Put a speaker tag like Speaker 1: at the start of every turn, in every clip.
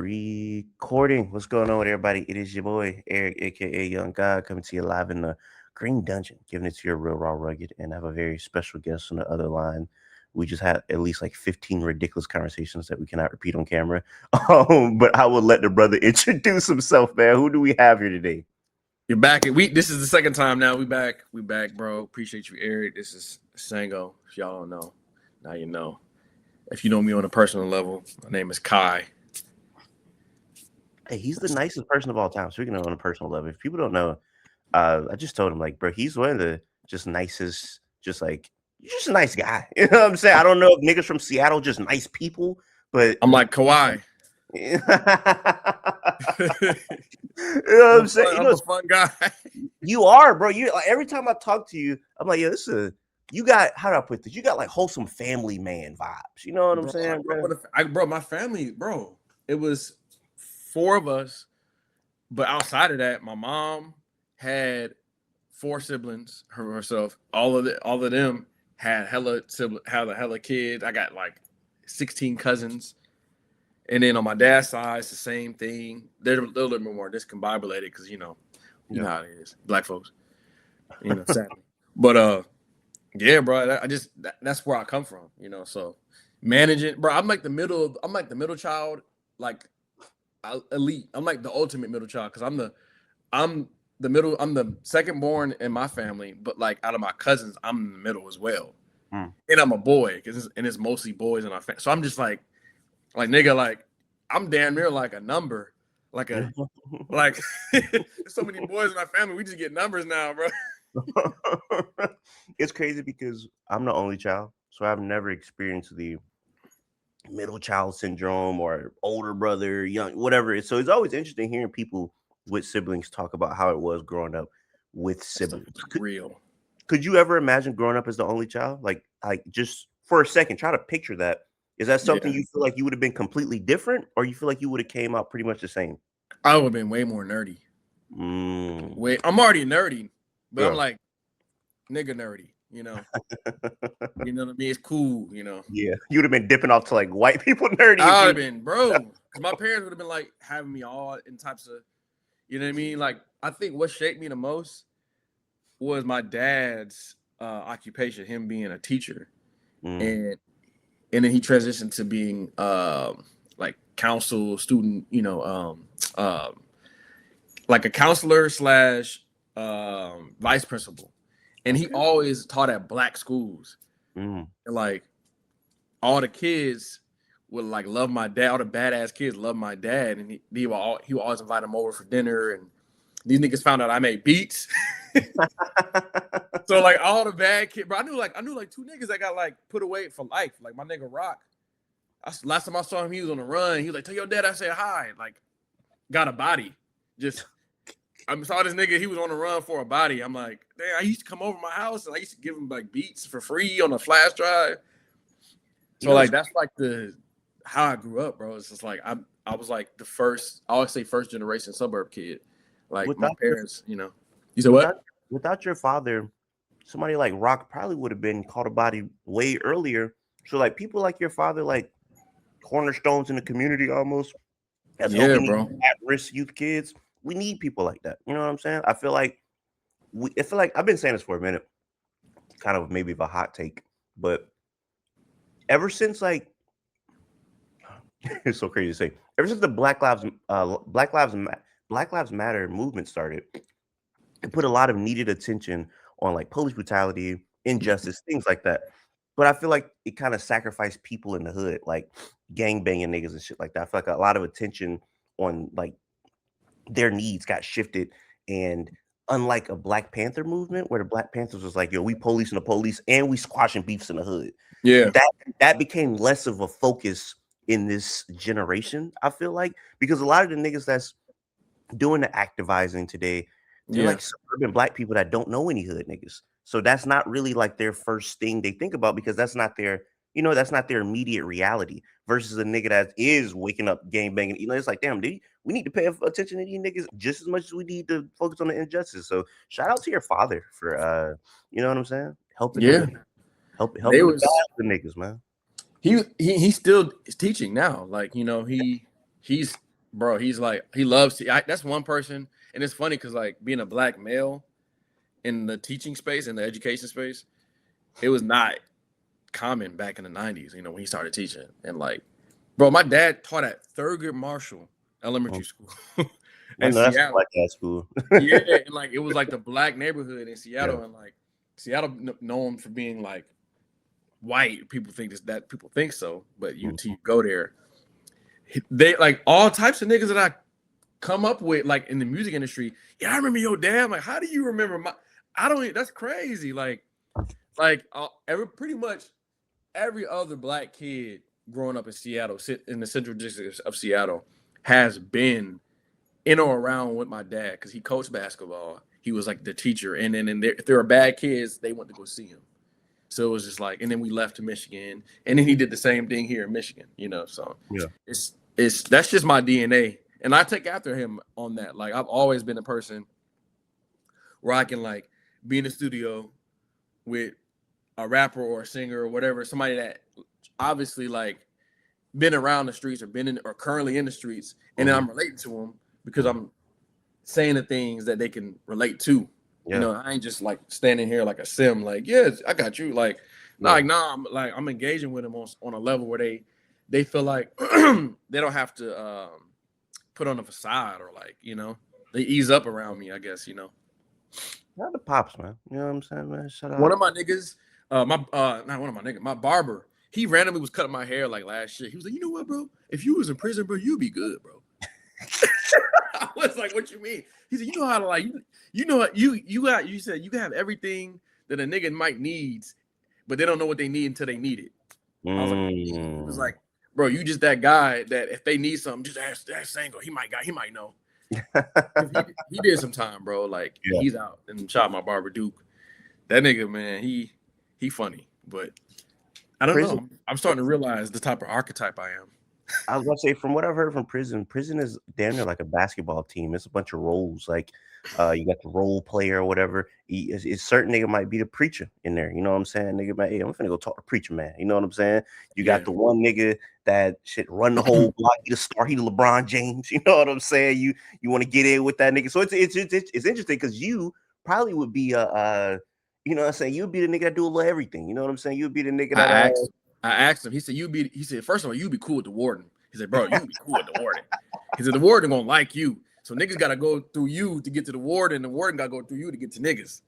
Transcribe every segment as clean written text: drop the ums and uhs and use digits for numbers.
Speaker 1: Recording. What's going on with everybody? It is your boy Eric, aka Young God, coming to you live in the Green Dungeon, giving it to you real raw, rugged, and I have a very special guest on the other line. We just had at least like 15 ridiculous conversations that we cannot repeat on camera. But I will let the brother introduce himself, man. Who do we have here today?
Speaker 2: You're back. This is the second time now. We back, bro. Appreciate you, Eric. This is Sango. If y'all don't know, now you know. If you know me on a personal level, my name is Kai.
Speaker 1: Hey, he's the nicest person of all time. Speaking of on a personal level, if people don't know, I just told him, like, bro, he's one of the just nicest, just like, you're just a nice guy. You know what I'm saying? I don't know if niggas from Seattle just nice people, but
Speaker 2: I'm like Kawhi.
Speaker 1: you know what I'm saying?
Speaker 2: I'm a fun guy.
Speaker 1: You are, bro. You like, every time I talk to you, I'm like, yeah, this is you got, how do I put this? You got like wholesome family man vibes. You know what I'm saying,
Speaker 2: bro? My family, bro. It was 4 of us, but outside of that, my mom had 4 siblings herself. All of them had hella kids. I got like 16 cousins. And then on my dad's side, it's the same thing. They're a little bit more discombobulated because you know how it is, black folks. Sadly. But yeah, bro. That's where I come from. So managing, bro. I'm like the middle child, like elite. I'm like the ultimate middle child because I'm the second born in my family, but like out of my cousins, I'm in the middle as well. And I'm a boy and it's mostly boys in our family. So I'm just like nigga, like I'm damn near like a number, like so many boys in our family. We just get numbers now, bro.
Speaker 1: It's crazy because I'm the only child, so I've never experienced the middle child syndrome or older brother, young, whatever. So it's always interesting hearing people with siblings talk about how it was growing up with siblings. Could you ever imagine growing up as the only child? Like just for a second, try to picture that. Is that something you feel like you would have been completely different, or you feel like you would have came out pretty much the same?
Speaker 2: I would have been way more nerdy. I'm already nerdy, but I'm like nigga nerdy, you know. You know what I mean? It's cool, you know.
Speaker 1: Yeah, you would have been dipping off to like white people nerdy.
Speaker 2: I would have been, bro, because my parents would have been like having me all in types of, you know what I mean? Like I think what shaped me the most was my dad's occupation, him being a teacher, and then he transitioned to being like counsel student, like a counselor / vice principal. And he always taught at black schools. And like all the kids would like love my dad. All the badass kids love my dad. And he would always invite them over for dinner. And these niggas found out I made beats. So like all the bad kids, bro, I knew like 2 niggas that got like put away for life. Like my nigga Rock. Last time I saw him, he was on the run. He was like, "Tell your dad I said hi." Like, got a body. I saw this nigga. He was on the run for a body. I'm like, damn. I used to come over my house and I used to give him like beats for free on a flash drive. So like that's like how I grew up, bro. It's just like I was like the first. I always say first generation suburb kid. Like my parents, You said what?
Speaker 1: Without your father, somebody like Rock probably would have been caught a body way earlier. So like people like your father, like cornerstones in the community almost. As
Speaker 2: bro.
Speaker 1: At-risk youth kids, we need people like that. You know what I'm saying? I feel like I've been saying this for a minute, kind of maybe of a hot take, but ever since like it's so crazy to say, ever since the Black Lives Matter movement started, it put a lot of needed attention on like police brutality, injustice, things like that. But I feel like it kind of sacrificed people in the hood, like gang banging niggas and shit like that. I feel like a lot of attention on like their needs got shifted. And unlike a Black Panther movement where the Black Panthers was like, yo, we policing the police and we squashing beefs in the hood.
Speaker 2: Yeah.
Speaker 1: That became less of a focus in this generation, I feel like, because a lot of the niggas that's doing the activizing today, they're like suburban Black people that don't know any hood niggas. So that's not really like their first thing they think about because that's not their immediate reality versus a nigga that is waking up gang banging. It's like, damn, dude, we need to pay attention to these niggas just as much as we need to focus on the injustice. So shout out to your father for, you know what I'm saying? Helping helping the niggas, man.
Speaker 2: He still is teaching now. Like, he's bro, he's like he loves. That's one person, and it's funny because like being a black male in the teaching space, in the education space, it was not common back in the 90s, you know, when he started teaching. And like, bro, my dad taught at Thurgood Marshall Elementary School
Speaker 1: I
Speaker 2: in
Speaker 1: know that's a
Speaker 2: Seattle.
Speaker 1: black ass school.
Speaker 2: Yeah, and like it was like the black neighborhood in Seattle,
Speaker 1: Yeah.
Speaker 2: and like Seattle known for being like white. People think that people think so, but you till you go there, they like all types of niggas that I come up with like in the music industry. Yeah, I remember your dad. I'm like, how do you remember my? I don't. That's crazy. Like pretty much every other black kid growing up in Seattle, in the central district of Seattle, has been in or around with my dad because he coached basketball. He was like the teacher, and then if there were bad kids, they went to go see him. So it was just like, and then we left to Michigan, and then he did the same thing here in Michigan. You know, so
Speaker 1: Yeah.
Speaker 2: it's that's just my DNA, and I take after him on that. Like I've always been a person where I can like be in the studio with a rapper or a singer or whatever, somebody that obviously like been around the streets or been in or currently in the streets, and then I'm relating to them because I'm saying the things that they can relate to.
Speaker 1: Yeah.
Speaker 2: You know, I ain't just like standing here like a sim, like, yes, I got you. Like, I'm engaging with them on a level where they feel like they don't have to put on a facade or like, you know, they ease up around me, I guess, you know.
Speaker 1: Shout out to Pops, man. You know what I'm saying, man? Shout out.
Speaker 2: One of my niggas, not one of my niggas, my barber, he randomly was cutting my hair like last year. He was like, you know what, bro? If you was in prison, bro, you'd be good, bro. I was like, what you mean? He said, you know how to like, you know what you said you can have everything that a nigga might needs, but they don't know what they need until they need it. I was like, he was like, bro, you just that guy that if they need something, just ask Sango. He might know. he did some time, bro. Like he's out and shot my barber Duke. That nigga, man, he funny, but I don't know. I'm starting to realize the type of archetype I am.
Speaker 1: I was gonna say, from what I've heard from prison is damn near like a basketball team. It's a bunch of roles. Like, you got the role player or whatever. It's certain nigga might be the preacher in there. You know what I'm saying? Nigga might, hey, I'm finna go talk to preacher man. You know what I'm saying? You got the one nigga that should run the whole block. He the star. He the LeBron James. You know what I'm saying? You want to get in with that nigga. So it's interesting because you probably would be you know what I'm saying? You'd be the nigga that do a little everything. You know what I'm saying? You'd be the nigga that
Speaker 2: I asked him. He said, first of all, you'd be cool with the warden. He said, bro, you'd be cool with the warden. He said, the warden gonna like you. So niggas gotta go through you to get to the warden. The warden gotta go through you to get to niggas.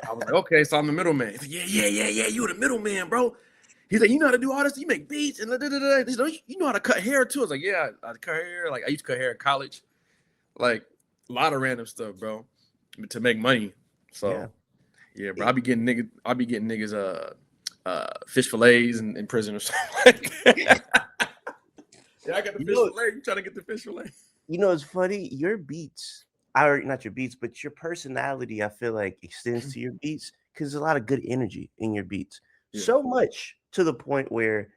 Speaker 2: I was like, okay, so I'm the middleman. He said, yeah, you the middleman, bro. He said, you know how to do all this? You make beats and He said, you know how to cut hair too? I was like, yeah, I cut hair. Like I used to cut hair in college. Like a lot of random stuff, bro, to make money. So yeah, bro, I be getting niggas fish fillets in prison or something like that. Yeah, I got the fish fillet. You trying to get the fish fillet?
Speaker 1: You know, it's funny. Your beats, not your beats, but your personality, I feel like extends to your beats because there's a lot of good energy in your beats. Yeah. So much to the point where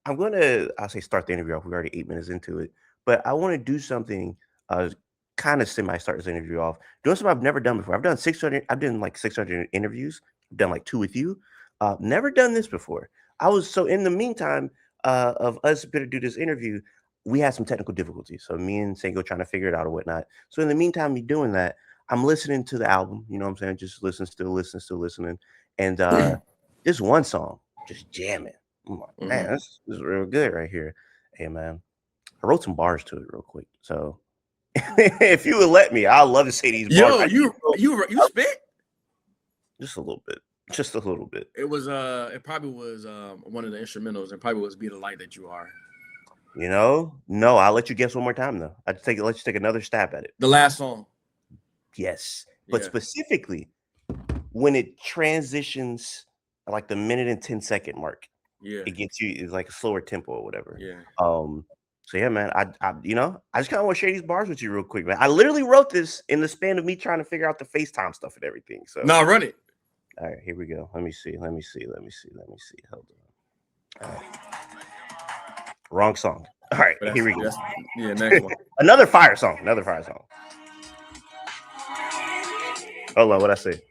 Speaker 1: I'll say start the interview off. We're already 8 minutes into it, but I want to do something kind of start this interview off. Doing something I've never done before. I've done 600 interviews. I've done like 2 with you. Never done this before. So in the meantime of us going to do this interview, we had some technical difficulties. So me and Sango trying to figure it out or whatnot. So in the meantime, me doing that, I'm listening to the album. You know what I'm saying? Just still listening. And this one song, just jamming. I'm like, man, this is real good right here. Hey man, I wrote some bars to it real quick. So if you would let me, I'd love to say these bars.
Speaker 2: You spit?
Speaker 1: Just a little bit. Just a little bit.
Speaker 2: It was it probably was one of the instrumentals, and probably was "Be the Light That You Are."
Speaker 1: You know, no, I'll let you guess one more time though. Let you take another stab at it.
Speaker 2: The last song.
Speaker 1: Yes, but specifically when it transitions like the minute and 10-second mark, it gets you. It's like a slower tempo or whatever.
Speaker 2: Yeah.
Speaker 1: So yeah, man, I just kind of want to share these bars with you real quick, man. I literally wrote this in the span of me trying to figure out the FaceTime stuff and everything. So
Speaker 2: no, run it.
Speaker 1: All right, here we go. Let me see. Hold on. All right. Wrong song. All right, here we go.
Speaker 2: Next one.
Speaker 1: Another fire song. Hold on, what I say?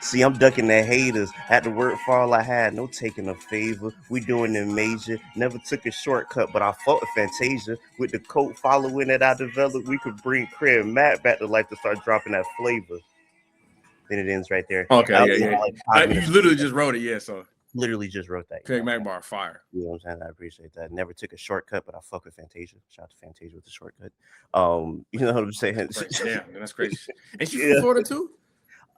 Speaker 1: See, I'm ducking the haters. Had to work for all I had, no taking a favor. We doing it major. Never took a shortcut, but I fought a Fantasia. With the code following that I developed, we could bring Craig and Matt back to life to start dropping that flavor. Then it ends right there.
Speaker 2: Okay,
Speaker 1: I
Speaker 2: yeah,
Speaker 1: only had
Speaker 2: yeah.
Speaker 1: like 5 minutes.
Speaker 2: You literally just wrote it, yeah. So
Speaker 1: Literally just wrote that.
Speaker 2: Craig Magbar, fire.
Speaker 1: You know what I'm saying? I appreciate that. Never took a shortcut, but I fuck with Fantasia. Shout out to Fantasia with the shortcut. You know what I'm saying?
Speaker 2: Damn, that's crazy. And she's
Speaker 1: Yeah.
Speaker 2: from Florida too?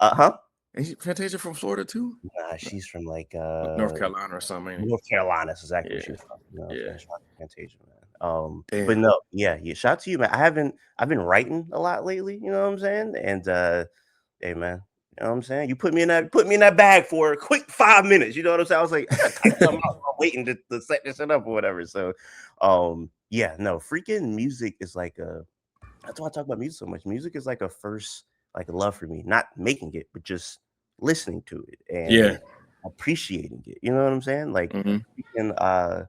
Speaker 1: Huh?
Speaker 2: And Fantasia from Florida too?
Speaker 1: Nah, she's from like
Speaker 2: North Carolina or something. Ain't it?
Speaker 1: North Carolina. That's exactly where
Speaker 2: Yeah.
Speaker 1: she was from. You know what I'm
Speaker 2: Yeah.
Speaker 1: saying? Shout out to Fantasia, man.
Speaker 2: Damn.
Speaker 1: But no, yeah. Shout out to you, man. I've been writing a lot lately, you know what I'm saying? And hey man, you know what I'm saying? You put me in that bag for a quick 5 minutes. You know what I'm saying? I was like, I'm waiting to set this shit up or whatever. So yeah, no, freaking music is like that's why I talk about music so much. Music is like a first like love for me. Not making it, but just listening to it and appreciating it. You know what I'm saying? Like freaking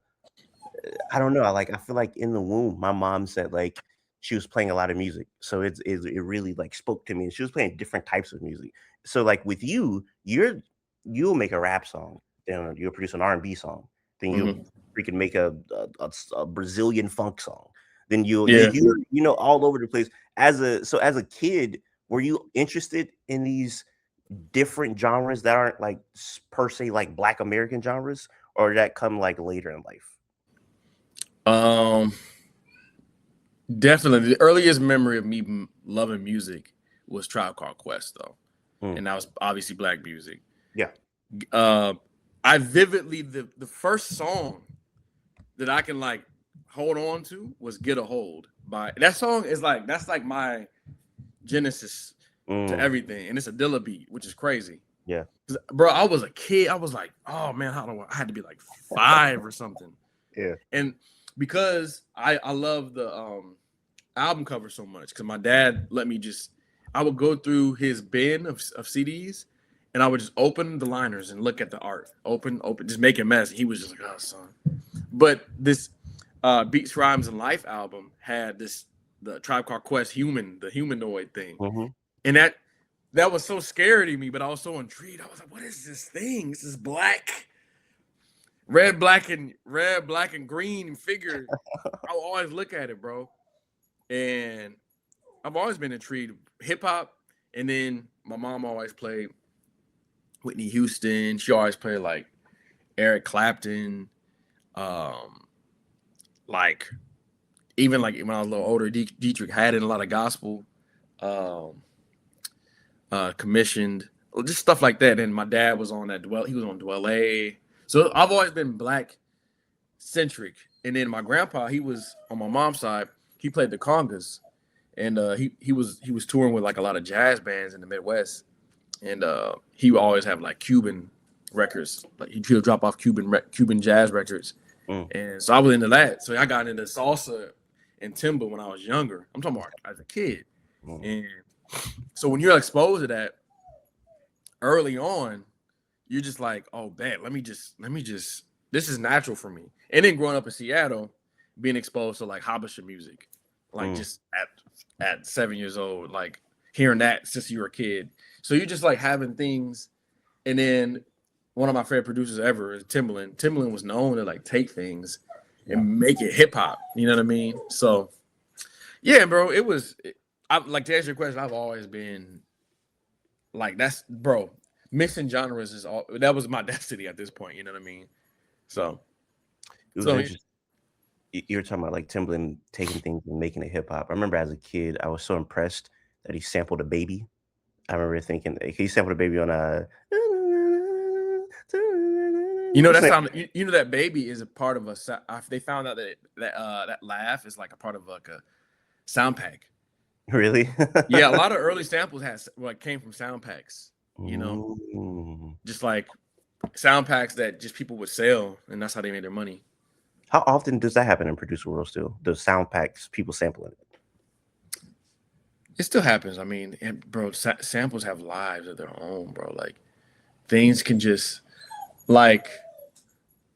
Speaker 1: I don't know. I feel like in the womb, my mom said like she was playing a lot of music, so it really like spoke to me. And she was playing different types of music. So like with you'll make a rap song, then you'll produce an R&B song, then you'll freaking make a Brazilian funk song, then you're all over the place. As a kid, were you interested in these different genres that aren't like per se like Black American genres, or did that come like later in life?
Speaker 2: Definitely the earliest memory of me loving music was Tribe Called Quest, though, and that was obviously Black music.
Speaker 1: Yeah.
Speaker 2: I vividly the first song that I can like hold on to was "Get a Hold" by that song is like that's like my genesis to everything, and it's a Dilla beat, which is crazy.
Speaker 1: Yeah,
Speaker 2: bro, I was a kid. I was like, oh man, I had to be like 5 or something.
Speaker 1: Yeah,
Speaker 2: and because I love the album cover so much, because my dad let me I would go through his bin of CDs, and I would just open the liners and look at the art, open, just make a mess. He was just like, oh son. But this Beats, Rhymes, and Life album had the Tribe Called Quest the humanoid thing, and that was so scary to me, but I was so intrigued. I was like, what is this thing? This is red, black, and green figure. I will always look at it, bro. And I've always been intrigued. Hip hop, and then my mom always played Whitney Houston. She always played like Eric Clapton. Like even like when I was a little older, Dietrich Haddon, a lot of gospel. Commissioned, just stuff like that. And my dad was on he was on Dwell A. So I've always been Black centric. And then my grandpa, he was on my mom's side, he played the congas, and he was touring with like a lot of jazz bands in the Midwest. And he would always have like Cuban records, like he would drop off Cuban jazz records. And so I was into that. So I got into salsa and timba when I was younger. I'm talking about as a kid. And so when you're exposed to that early on, you're just like, oh, bet, let me just, this is natural for me. And then growing up in Seattle, being exposed to like Habesha music, like just at 7 years old, like hearing that since you were a kid. So you're just like having things. And then one of my favorite producers ever is Timbaland. Timbaland was known to like take things and make it hip hop. You know what I mean? So yeah, bro, like, to answer your question, I've always been like, mixing genres that was my destiny at this point. You know what I mean? So
Speaker 1: it was interesting. You were talking about like Timbaland taking things and making it hip hop. I remember as a kid, I was so impressed that he sampled a baby. I remember thinking he sampled a baby on a.
Speaker 2: That baby is a part of they found out that laugh is like a part of like a sound pack.
Speaker 1: Really?
Speaker 2: Yeah, a lot of early samples came from sound packs. You know, just like sound packs that just people would sell, and that's how they made their money.
Speaker 1: How often does that happen in producer world still? The sound packs, people sampling it.
Speaker 2: It still happens. I mean, bro, samples have lives of their own, bro. Like things can just like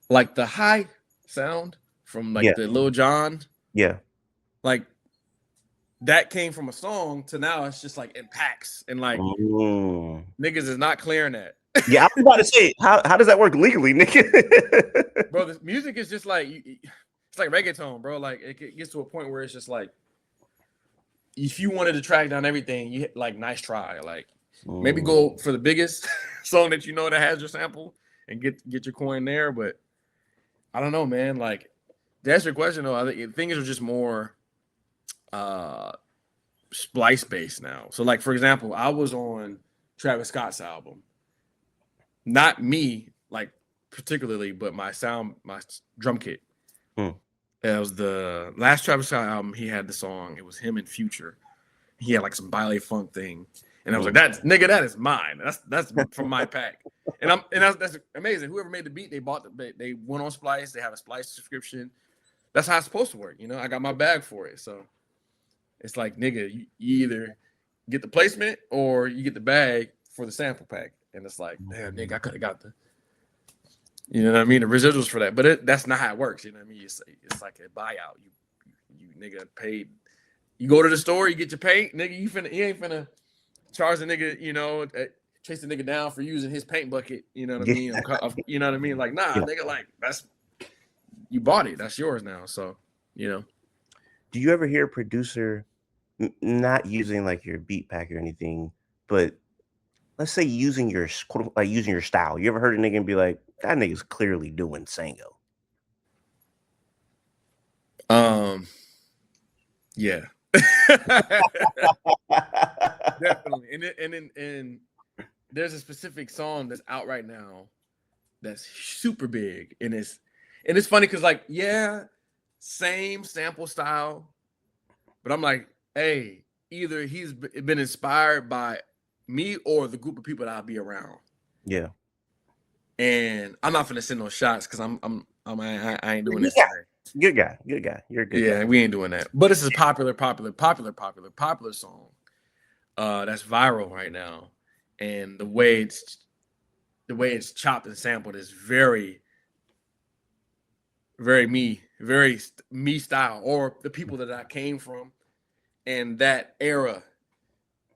Speaker 2: the high sound from like the Lil Jon.
Speaker 1: Yeah.
Speaker 2: Like that came from a song to now it's just like in packs and like niggas is not clearing that.
Speaker 1: Yeah, I was about to say, how does that work legally, nigga?
Speaker 2: Bro, this music is just like it's like reggaeton, bro. Like it gets to a point where it's just like if you wanted to track down everything, you hit like nice try. Like maybe go for the biggest song that you know that has your sample and get your coin there. But I don't know, man. Like to answer your question though, I think things are just more splice based now. So like for example, I was on Travis Scott's album. Not me, like particularly, but my drum kit. It was the last Travis Scott album. He had the song. It was him and Future. He had like some baile funk thing, and I was like, that is mine. That's from my pack." And that's amazing. Whoever made the beat, they went on Splice. They have a Splice subscription. That's how it's supposed to work. You know, I got my bag for it. So it's like, nigga, you either get the placement or you get the bag for the sample pack. And it's like, damn, nigga, I could have got you know what I mean, the residuals for that. But that's not how it works. You know what I mean? It's like a buyout. You nigga paid. You go to the store, you get your paint, nigga. You ain't finna charge the nigga, you know, chase the nigga down for using his paint bucket. You know what I mean? You know what I mean? Like, nah, nigga, like you bought it. That's yours now. So, you know.
Speaker 1: Do you ever hear a producer not using like your beat pack or anything, but let's say using your style? You ever heard a nigga and be like, that nigga's clearly doing Sango?
Speaker 2: Yeah. Definitely. And there's a specific song that's out right now that's super big. And it's funny because like, yeah, same sample style. But I'm like, hey, either he's been inspired by me or the group of people that I'll be around.
Speaker 1: Yeah.
Speaker 2: And I'm not gonna send no shots because I ain't doing this.
Speaker 1: Good guy. You're a good guy.
Speaker 2: Yeah, we ain't doing that. But this is a popular song. That's viral right now. And the way it's chopped and sampled is very, very me style, or the people that I came from and that era.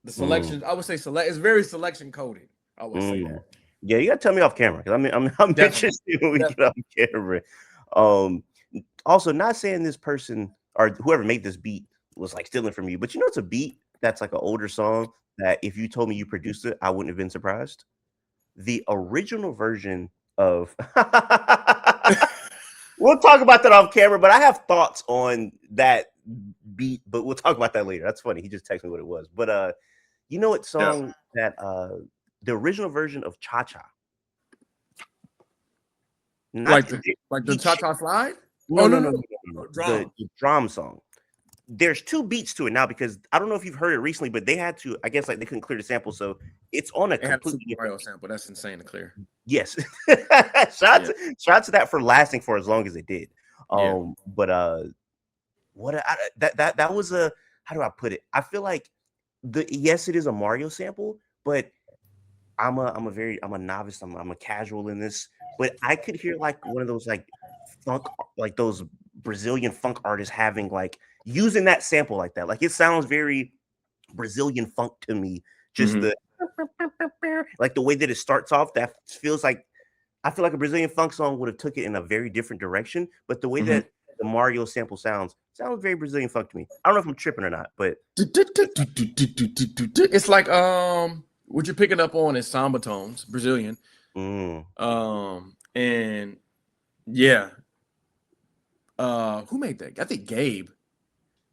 Speaker 2: The selection, I would say it's very selection coded. I would say that.
Speaker 1: Yeah, you gotta tell me off camera because I'm interested when we get off camera. Also, not saying this person or whoever made this beat was like stealing from you, but you know it's a beat that's like an older song that if you told me you produced it, I wouldn't have been surprised. The original version of we'll talk about that off camera, but I have thoughts on that beat, but we'll talk about that later. That's funny. He just texted me what it was. But you know what song that the original version of Cha Cha?
Speaker 2: Like the Cha Cha Slide?
Speaker 1: No. The drum song. There's two beats to it now because I don't know if you've heard it recently, but they had to, I guess, like they couldn't clear the sample, so it's on a completely
Speaker 2: different sample. That's insane to clear.
Speaker 1: Yes. Shout out to that for lasting for as long as it did. But that was a, how do I put it? I feel like yes, it is a Mario sample, but I'm a novice. I'm a casual in this, but I could hear like one of those like funk, like those Brazilian funk artists having like using that sample like that. Like it sounds very Brazilian funk to me. Just the like the way that it starts off, that feels like I feel like a Brazilian funk song would have took it in a very different direction. But the way that the Mario sample sounds very Brazilian funk to me. I don't know if I'm tripping or not, but
Speaker 2: it's like what you're picking up on is samba tones, Brazilian. And yeah. Who made that? I think Gabe.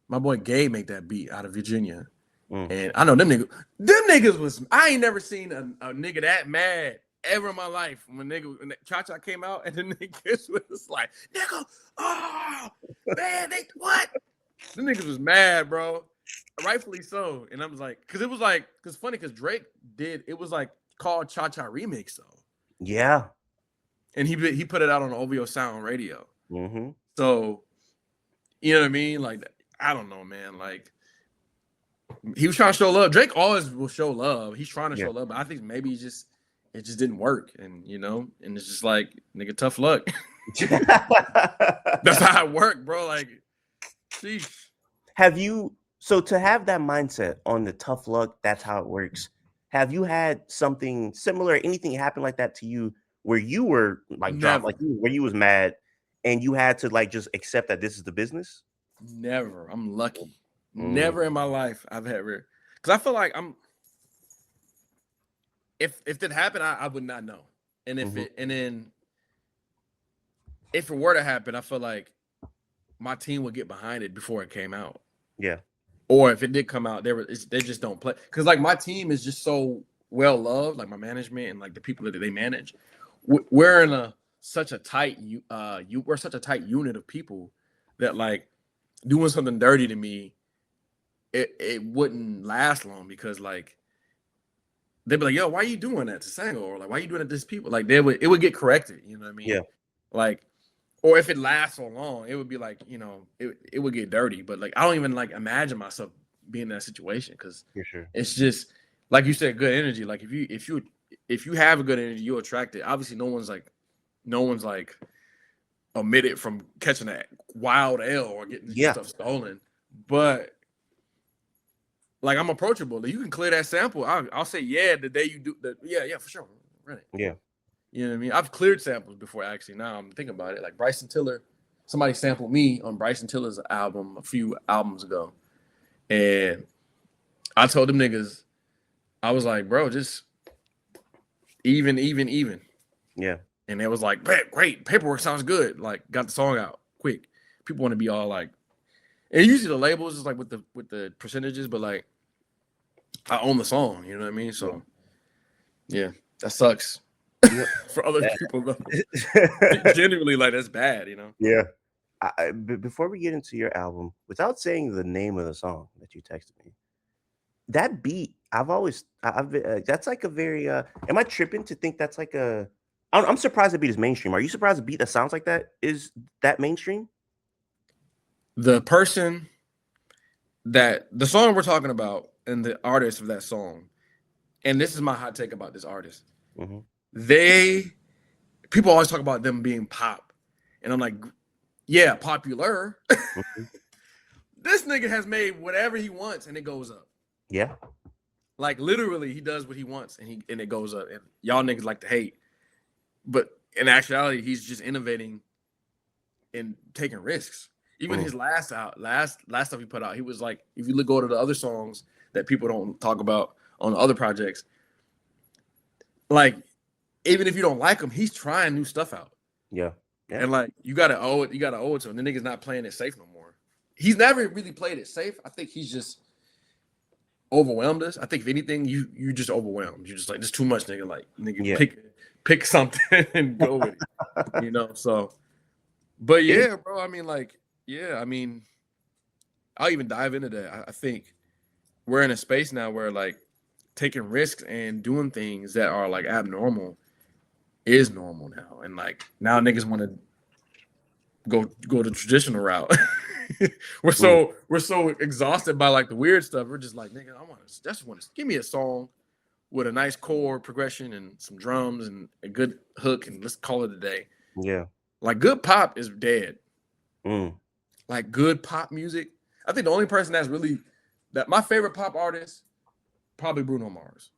Speaker 2: My boy Gabe made that beat out of Virginia. And I know them niggas was, I ain't never seen a nigga that mad ever in my life when Cha-Cha came out and the niggas was like, nigga, oh man, what? The niggas was mad, bro. Rightfully so. And I was like, because funny, because Drake it was like called Cha-Cha Remix though.
Speaker 1: Yeah.
Speaker 2: And he put it out on OVO Sound Radio. So, you know what I mean? Like, I don't know, man. Like, he was trying to show love. Drake always will show love. He's trying to show love, but I think maybe it just didn't work. And, you know, and it's just like, nigga, tough luck. That's how it worked, bro. Like, sheesh.
Speaker 1: So to have that mindset on the tough luck, that's how it works. Have you had something similar, anything happen like that to you where you were like dropped, like
Speaker 2: Never,
Speaker 1: where you was mad and you had to like just accept that this is the business?
Speaker 2: never. I'm lucky.
Speaker 1: Mm,
Speaker 2: Never in my life I've had because I feel like I'm. If that happened, I would not know. And
Speaker 1: mhm.
Speaker 2: then if it were to happen, I feel like my team would get behind it before it came out.
Speaker 1: Yeah.
Speaker 2: Or if it did come out, they just don't play because like my team is just so well loved, like my management and like the people that they manage. We're in such a tight we're such a tight unit of people that like doing something dirty to me, it wouldn't last long because like they'd be like, "Yo, why are you doing that to Sango?" Or like, "Why are you doing it to this people?" Like it would get corrected. You know what I mean?
Speaker 1: Yeah.
Speaker 2: Like, or if it lasts so long, it would be like it would get dirty. But like I don't even like imagine myself being in that situation because
Speaker 1: For sure.
Speaker 2: it's just like you said, good energy. Like if you have a good energy, you'll attract it. Obviously, no one's like omitted from catching that wild L or getting your
Speaker 1: Yeah.
Speaker 2: stuff stolen. But like I'm approachable. You can clear that sample. I'll say yeah the day you do that. Yeah, for sure. Run it.
Speaker 1: Yeah.
Speaker 2: You know what I mean? I've cleared samples before actually. Now I'm thinking about it. Like Bryson Tiller, somebody sampled me on Bryson Tiller's album a few albums ago. And I told them niggas, I was like, bro, just even.
Speaker 1: Yeah.
Speaker 2: And it was like, great, paperwork sounds good. Like, got the song out quick. People want to be all like, and usually the labels is like with the percentages, but like I own the song, you know what I mean?
Speaker 1: Yeah.
Speaker 2: So yeah, that sucks
Speaker 1: Yeah.
Speaker 2: for other
Speaker 1: That-
Speaker 2: people though. Genuinely, like that's bad, you know.
Speaker 1: yeah. Before we get into your album, without saying the name of the song that you texted me, that beat, that's like a very, am I tripping to think that's like I'm surprised the beat is mainstream. Are you surprised a beat that sounds like that is that mainstream?
Speaker 2: The person that the song we're talking about and the artist of that song, and this is my hot take about this artist.
Speaker 1: Hmm.
Speaker 2: They people always talk about them being pop, and I'm like, yeah, popular.
Speaker 1: Hmm.
Speaker 2: This nigga has made whatever he wants and it goes up.
Speaker 1: Yeah.
Speaker 2: Like literally, he does what he wants and it goes up. And y'all niggas like to hate, but in actuality, he's just innovating and taking risks. Even
Speaker 1: Mm.
Speaker 2: his last stuff he put out, he was like, if you go to the other songs that people don't talk about on the other projects, like even if you don't like him, he's trying new stuff out.
Speaker 1: Yeah. Yeah.
Speaker 2: And like you gotta owe it to him. The nigga's not playing it safe no more. He's never really played it safe. I think he's just overwhelmed us. I think if anything, you just overwhelmed. You just like, there's too much, nigga. Like nigga,
Speaker 1: Yeah.
Speaker 2: pick something and go with it. You know, so but yeah, bro. I mean, like, yeah, I mean, I'll even dive into that. I think we're in a space now where like taking risks and doing things that are like abnormal is normal now. And like now niggas want to go the traditional route.
Speaker 1: Mm.
Speaker 2: we're so exhausted by like the weird stuff. We're just like, nigga, just want to give me a song with a nice chord progression and some drums and a good hook and let's call it a day.
Speaker 1: Yeah.
Speaker 2: Like good pop is dead.
Speaker 1: Mm.
Speaker 2: Like good pop music. I think the only person that's really that my favorite pop artist probably Bruno Mars.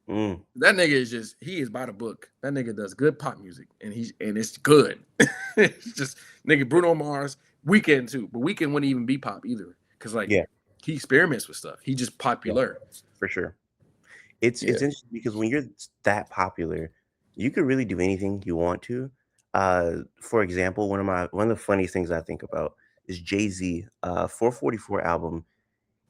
Speaker 1: Mm.
Speaker 2: That nigga is just he is by the book. That nigga does good pop music and it's good. It's just nigga Bruno Mars, Weekend too, but Weekend wouldn't even be pop either because like
Speaker 1: Yeah.
Speaker 2: he experiments with stuff. He just popular.
Speaker 1: For sure. It's
Speaker 2: Yeah.
Speaker 1: interesting because when you're that popular, you can really do anything you want to. For example, one of the funniest things I think about is Jay-Z, 444 album.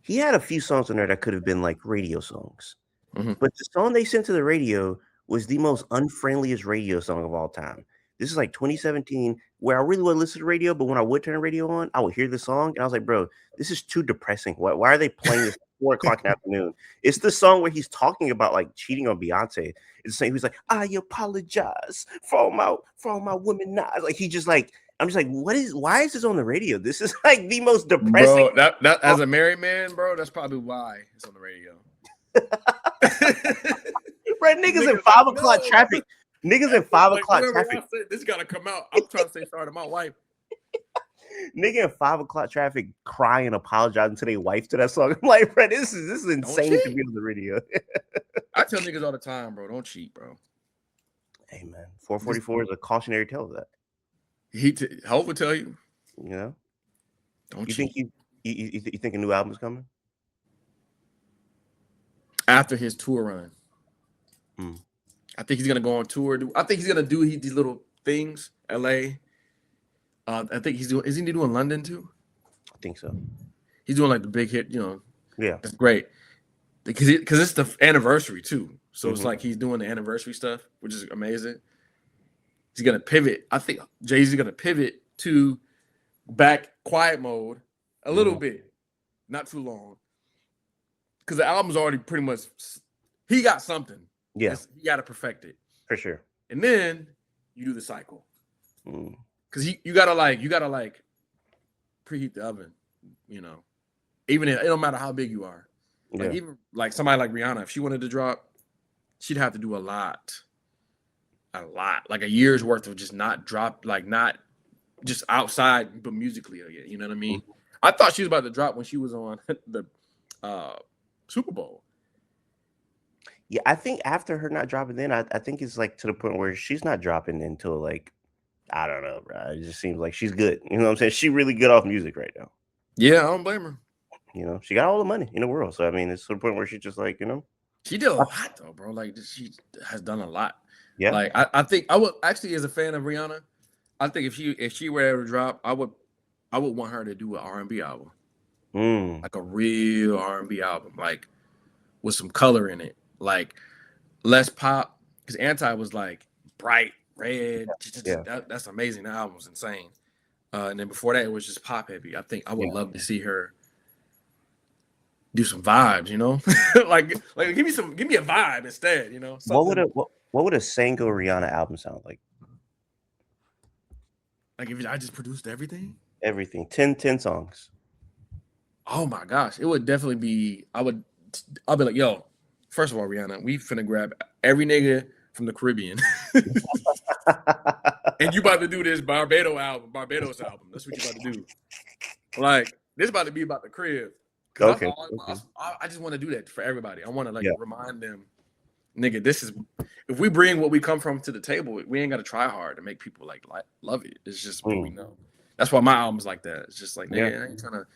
Speaker 1: He had a few songs on there that could have been like radio songs.
Speaker 2: Mhm.
Speaker 1: But the song they sent to the radio was the most unfriendliest radio song of all time. This is like 2017, where I really would listen to radio, but when I would turn the radio on, I would hear the song, and I was like, "Bro, this is too depressing. Why are they playing this at 4 o'clock in the afternoon?" It's the song where he's talking about like cheating on Beyonce. It's saying he's like, "I apologize for all my women now." Like he just like I'm just like, why is this on the radio? This is like the most depressing.
Speaker 2: Bro, that as a married man, bro, that's probably why it's on the radio.
Speaker 1: Right, niggas in
Speaker 2: Niggas
Speaker 1: 5 o'clock
Speaker 2: no.
Speaker 1: traffic. Niggas in 5
Speaker 2: Like,
Speaker 1: o'clock
Speaker 2: whatever
Speaker 1: traffic.
Speaker 2: I said, this gotta come out. I'm trying to say sorry to my wife.
Speaker 1: Nigga in 5 o'clock traffic crying, apologizing to their wife to that song. I'm like, bro, this is insane to be on the radio.
Speaker 2: I tell niggas all the time, bro, don't cheat, bro.
Speaker 1: Hey man, 444 is a cautionary tale of that.
Speaker 2: Hope will tell you.
Speaker 1: You know,
Speaker 2: Don't
Speaker 1: you
Speaker 2: cheat.
Speaker 1: think you think a new album's coming
Speaker 2: After his tour run? I think he's gonna go on tour. I think he's gonna do these little things. LA. I think he's doing. Isn't he doing London too?
Speaker 1: I think so.
Speaker 2: He's doing like the big hit.
Speaker 1: Yeah,
Speaker 2: that's great. Because it's the anniversary too. So it's like he's doing the anniversary stuff, which is amazing. He's gonna pivot. I think Jay-Z's gonna pivot to back quiet mode a little bit, not too long. Because the album's already pretty much. He got something.
Speaker 1: Yeah,
Speaker 2: he got to perfect it
Speaker 1: for sure.
Speaker 2: And then you do the cycle. Because you gotta preheat the oven. Even it don't matter how big you are. Like even like somebody like Rihanna, if she wanted to drop, she'd have to do a lot, like a year's worth of just not drop, like not just outside, but musically again. You know what I mean? I thought she was about to drop when she was on the Super Bowl.
Speaker 1: Yeah, I think after her not dropping, then I think it's like to the point where she's not dropping until like, I don't know, bro. It just seems like she's good. You know what I'm saying? She's really good off music right now.
Speaker 2: Yeah, I don't blame her.
Speaker 1: She got all the money in the world. So I mean, it's to the point where she's just like,
Speaker 2: she did a lot though, bro. Like she has done a lot.
Speaker 1: Yeah.
Speaker 2: Like I think I would actually, as a fan of Rihanna, I think if she were ever to drop, I would want her to do an R&B album, like a real R&B album, like with some color in it, like less pop. Because Anti was like bright red. Yeah. That's amazing. That album was insane. And then before that, it was just pop heavy. I think I would love to see her do some vibes, like give me a vibe instead, something.
Speaker 1: What would a Sango Rihanna album sound like?
Speaker 2: Like if I just produced everything
Speaker 1: 10 songs.
Speaker 2: Oh my gosh, it would definitely be. I'll be like, yo, first of all, Rihanna, we finna grab every nigga from the Caribbean, and you about to do this Barbados album. That's what you about to do. Like this about to be about the crib.
Speaker 1: Okay.
Speaker 2: I just want to do that for everybody. I want to remind them, nigga, this is if we bring what we come from to the table, we ain't got to try hard to make people like love it. It's just what we know. That's why my album's like that. It's just like, nigga, I ain't trying to.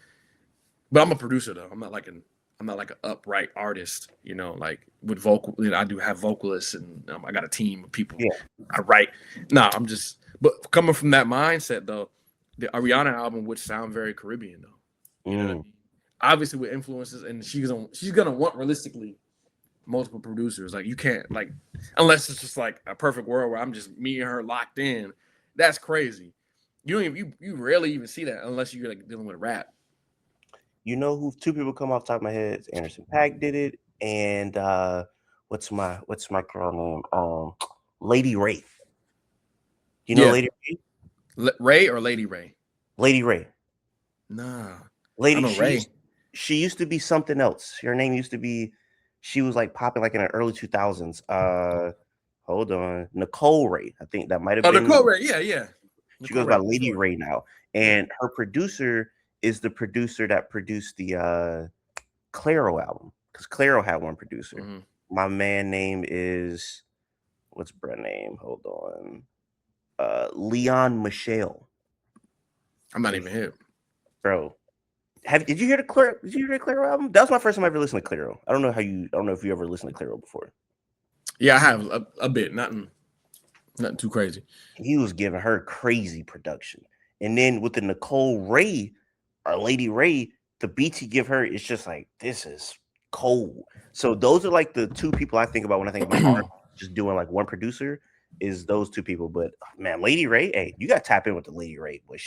Speaker 2: But I'm a producer though. I'm not like an upright artist. Like with vocal. I do have vocalists and I got a team of people.
Speaker 1: Yeah.
Speaker 2: I write. Nah, I'm just. But coming from that mindset though, the Ariana album would sound very Caribbean though. You know what I mean? Obviously with influences, and she's gonna want realistically multiple producers. Like you can't unless it's just like a perfect world where I'm just me and her locked in. That's crazy. You rarely even see that unless you're like dealing with rap.
Speaker 1: You know who two people come off the top of my head? Anderson .Paak did it, and what's my girl name? Lady Ray. You know Lady
Speaker 2: Ray? Ray or Lady Ray?
Speaker 1: Lady Ray.
Speaker 2: Nah.
Speaker 1: Lady
Speaker 2: Ray.
Speaker 1: She used to be something else. Her name used to be, she was like popping like in the early 2000s. Hold on. Nicole Ray. I think that might have been.
Speaker 2: Nicole Ray. Yeah.
Speaker 1: She goes by Lady Ray now. And her producer is the producer that produced the Clairo album. Because Clairo had one producer. My man name is, what's Brett name? Hold on. Leon Michelle.
Speaker 2: I'm not even hip.
Speaker 1: Bro. Did you hear the Clairo album? That was my first time I ever listened to Clairo. I don't know if you ever listened to Clairo before.
Speaker 2: Yeah, I have a bit, nothing too crazy.
Speaker 1: He was giving her crazy production. And then with the Nicole Ray or Lady Ray, the beats he give her, it's just like, this is cold. So those are like the two people I think about when I think about art, just doing like one producer is those two people. But man, Lady Ray, hey, you got to tap in with the Lady Ray. But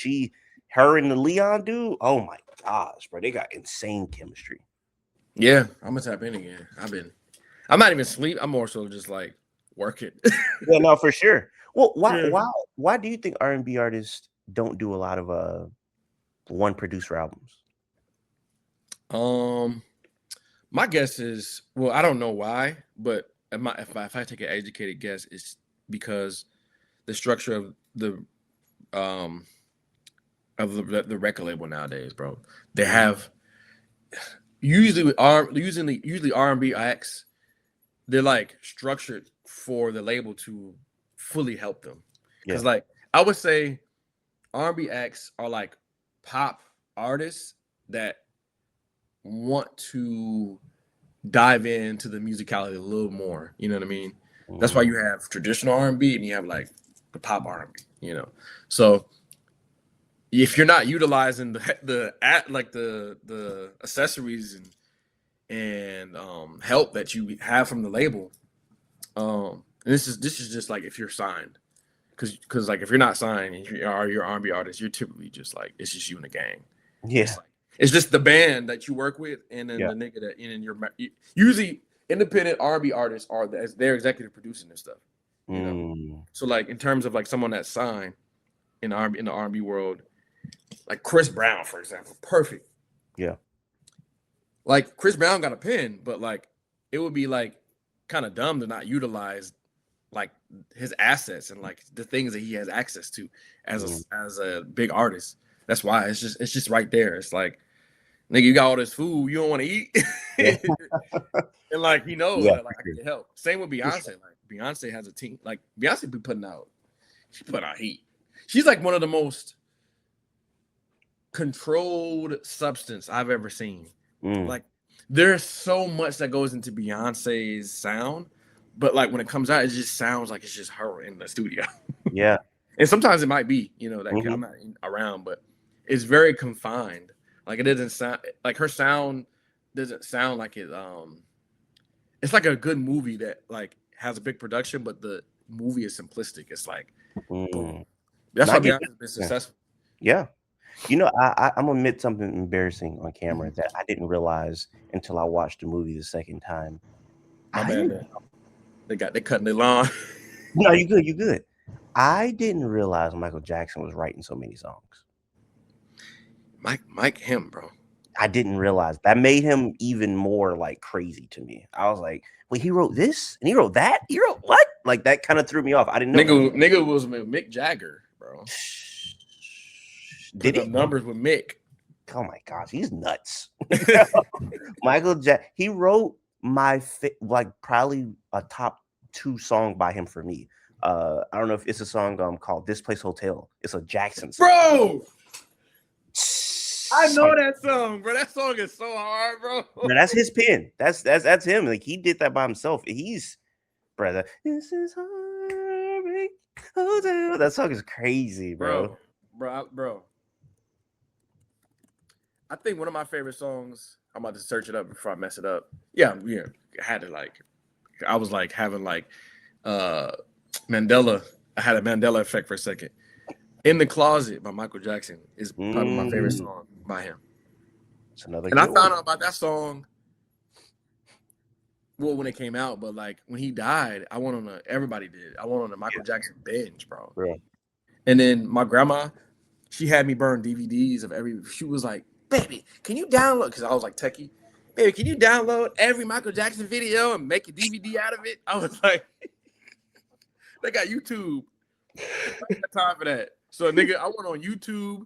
Speaker 1: her and the Leon dude, oh my gosh, bro, they got insane chemistry.
Speaker 2: Yeah, I'm gonna tap in again. I'm not even sleep. I'm more so just like working.
Speaker 1: Yeah, no, for sure. Well, why do you think R&B artists don't do a lot of one producer albums?
Speaker 2: My guess is, well, I don't know why, but if I take an educated guess, it's because the structure of the of the record label nowadays, bro. They have usually R&B acts. They're like structured for the label to fully help them. Because
Speaker 1: Yeah.
Speaker 2: like I would say R&B acts are like pop artists that want to dive into the musicality a little more. You know what I mean? That's why
Speaker 1: Mm,
Speaker 2: you have traditional R&B and you have like the pop R&B. So if you're not utilizing the accessories and help that you have from the label, and this is just like if you're signed, because like if you're not signed and you're R&B artist, you're typically just like it's just you and the gang.
Speaker 1: yeah.
Speaker 2: It's like it's just the band that you work with, and then
Speaker 1: Yeah.
Speaker 2: the nigga that and your usually independent R&B artists are as they're executive producing this stuff. You know,
Speaker 1: Mm,
Speaker 2: so like in terms of like someone that's signed in the R&B world, like Chris Brown, for example, perfect.
Speaker 1: yeah.
Speaker 2: Like Chris Brown got a pen, but like it would be like kind of dumb to not utilize like his assets and like the things that he has access to
Speaker 1: Mm,
Speaker 2: as a big artist. That's why it's just right there. It's like nigga, you got all this food you don't want to eat,
Speaker 1: yeah.
Speaker 2: and like he knows
Speaker 1: Yeah.
Speaker 2: that like
Speaker 1: For
Speaker 2: I can
Speaker 1: sure.
Speaker 2: get help. Same with
Speaker 1: For sure.
Speaker 2: Beyonce. Like Beyonce has a team. Like Beyonce be she put out heat. She's like one of the most controlled substance I've ever seen.
Speaker 1: Mm,
Speaker 2: Like there's so much that goes into Beyonce's sound, but like when it comes out, it just sounds like it's just her in the studio.
Speaker 1: yeah.
Speaker 2: And sometimes it might be, that I'm
Speaker 1: Hmm.
Speaker 2: not around, but it's very confined. Like it doesn't sound like her sound doesn't sound like it's like a good movie that like has a big production, but the movie is simplistic. It's like boom.
Speaker 1: Mm.
Speaker 2: That's
Speaker 1: No, I
Speaker 2: why
Speaker 1: get that.
Speaker 2: Beyonce's been
Speaker 1: Yeah.
Speaker 2: successful.
Speaker 1: Yeah. I'm gonna admit something embarrassing on camera that I didn't realize until I watched the movie the second time.
Speaker 2: My
Speaker 1: I
Speaker 2: bad,
Speaker 1: didn't.
Speaker 2: man. They cutting their lawn.
Speaker 1: No, you good. You good. I didn't realize Michael Jackson was writing so many songs.
Speaker 2: Mike him, bro.
Speaker 1: I didn't realize that made him even more like crazy to me. I was like, wait, he wrote this and he wrote that. He wrote what? Like that kind of threw me off. I didn't know that.
Speaker 2: Nigga was with Mick Jagger, bro.
Speaker 1: Did
Speaker 2: Putting up
Speaker 1: he?
Speaker 2: numbers with Mick.
Speaker 1: Oh my gosh, he's nuts. Michael Jack. He wrote like probably a top two song by him for me. I don't know if it's a song called "This Place Hotel." It's a Jackson song.
Speaker 2: Bro, I
Speaker 1: Like,
Speaker 2: know that song, bro. That song is so hard, bro.
Speaker 1: bro, that's his pen. That's him. Like he did that by himself. He's brother. This is Heartbreak Hotel. That song is crazy, bro.
Speaker 2: Bro. I think one of my favorite songs. I'm about to search it up before I mess it up. Yeah. I had to like. I was like having like uh Mandela. I had a Mandela effect for a second. In the Closet by Michael Jackson is probably my favorite
Speaker 1: Mm,
Speaker 2: song by him.
Speaker 1: it's another
Speaker 2: And I
Speaker 1: good one.
Speaker 2: found out about that song when it came out, but like when he died, I went on everybody did. I went on a Michael
Speaker 1: Yeah,
Speaker 2: Jackson binge, bro.
Speaker 1: bro.
Speaker 2: And then my grandma, she had me burn DVDs of she was like, baby, can you download? Because I was like techie. Baby, can you download every Michael Jackson video and make a DVD out of it? I was like, they got YouTube. I ain't got time for that. So nigga, I went on YouTube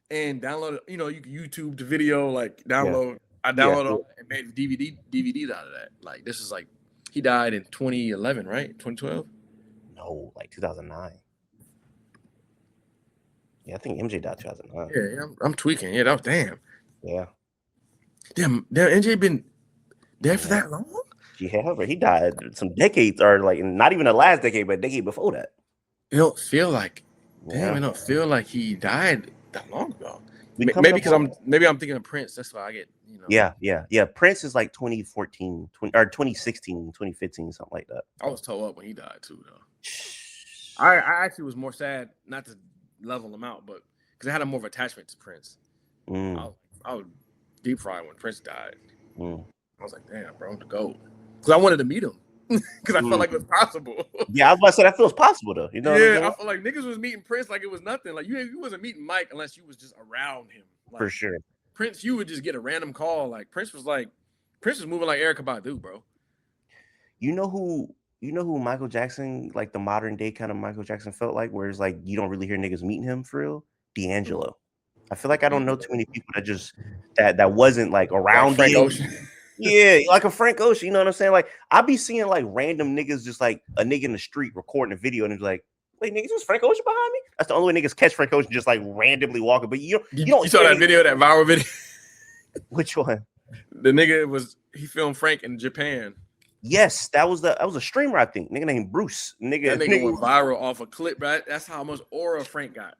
Speaker 2: and downloaded, you can YouTube the video, like
Speaker 1: Yeah,
Speaker 2: download. I
Speaker 1: yeah.
Speaker 2: downloaded all and made DVDs out of that. Like this is like he died in 2011, right? 2012.
Speaker 1: No, like 2009. Yeah, I think MJ died 2009.
Speaker 2: Yeah, I'm tweaking. Yeah, that was damn.
Speaker 1: Yeah,
Speaker 2: Damn, NJ been dead for
Speaker 1: yeah.
Speaker 2: that long?
Speaker 1: Yeah, but he died some decades, or like not even the last decade, but a decade before that.
Speaker 2: It don't feel like damn,
Speaker 1: Yeah,
Speaker 2: it don't feel like he died that long ago.
Speaker 1: we
Speaker 2: Maybe
Speaker 1: coming up
Speaker 2: because
Speaker 1: on.
Speaker 2: I'm thinking of Prince. That's why I get,
Speaker 1: Yeah. Prince is like 2014, or 2016, 2015, something like that.
Speaker 2: I was toe up when he died too, though. I actually was more sad, not to level him out, but because I had a more of attachment to Prince.
Speaker 1: Mm,
Speaker 2: I was deep fried when Prince died.
Speaker 1: mm,
Speaker 2: I was like, damn, bro, the GOAT. Because I wanted to meet him. Because I felt
Speaker 1: mm.
Speaker 2: like it was possible.
Speaker 1: Yeah, I was about to say that feels possible though. You know what I'm
Speaker 2: Yeah,
Speaker 1: saying?
Speaker 2: I felt like niggas was meeting Prince like it was nothing. Like you wasn't meeting Mike unless you was just around him.
Speaker 1: For
Speaker 2: Like
Speaker 1: sure.
Speaker 2: Prince, you would just get a random call. Like Prince was moving like Erykah Badu, bro.
Speaker 1: You know who? You know who Michael Jackson, like the modern day kind of Michael Jackson, felt like, where it's like you don't really hear niggas meeting him for real. D'Angelo. I feel like I don't know too many people that just that wasn't like
Speaker 2: Like
Speaker 1: around
Speaker 2: Frank
Speaker 1: D'Angelo.
Speaker 2: Ocean.
Speaker 1: Yeah, like a Frank Ocean, you know what I'm saying? Like I be seeing like random niggas just like a nigga in the street recording a video and it's like, wait, niggas, is Frank Ocean behind me? That's the only way niggas catch Frank Ocean just like randomly walking. But you
Speaker 2: You
Speaker 1: don't
Speaker 2: saw
Speaker 1: hear
Speaker 2: that
Speaker 1: niggas.
Speaker 2: video, that viral video?
Speaker 1: Which one?
Speaker 2: The nigga he filmed Frank in Japan.
Speaker 1: Yes, that was a streamer, I think. Nigga named Bruce.
Speaker 2: That nigga went viral off a clip, right? That's how much aura Frank got.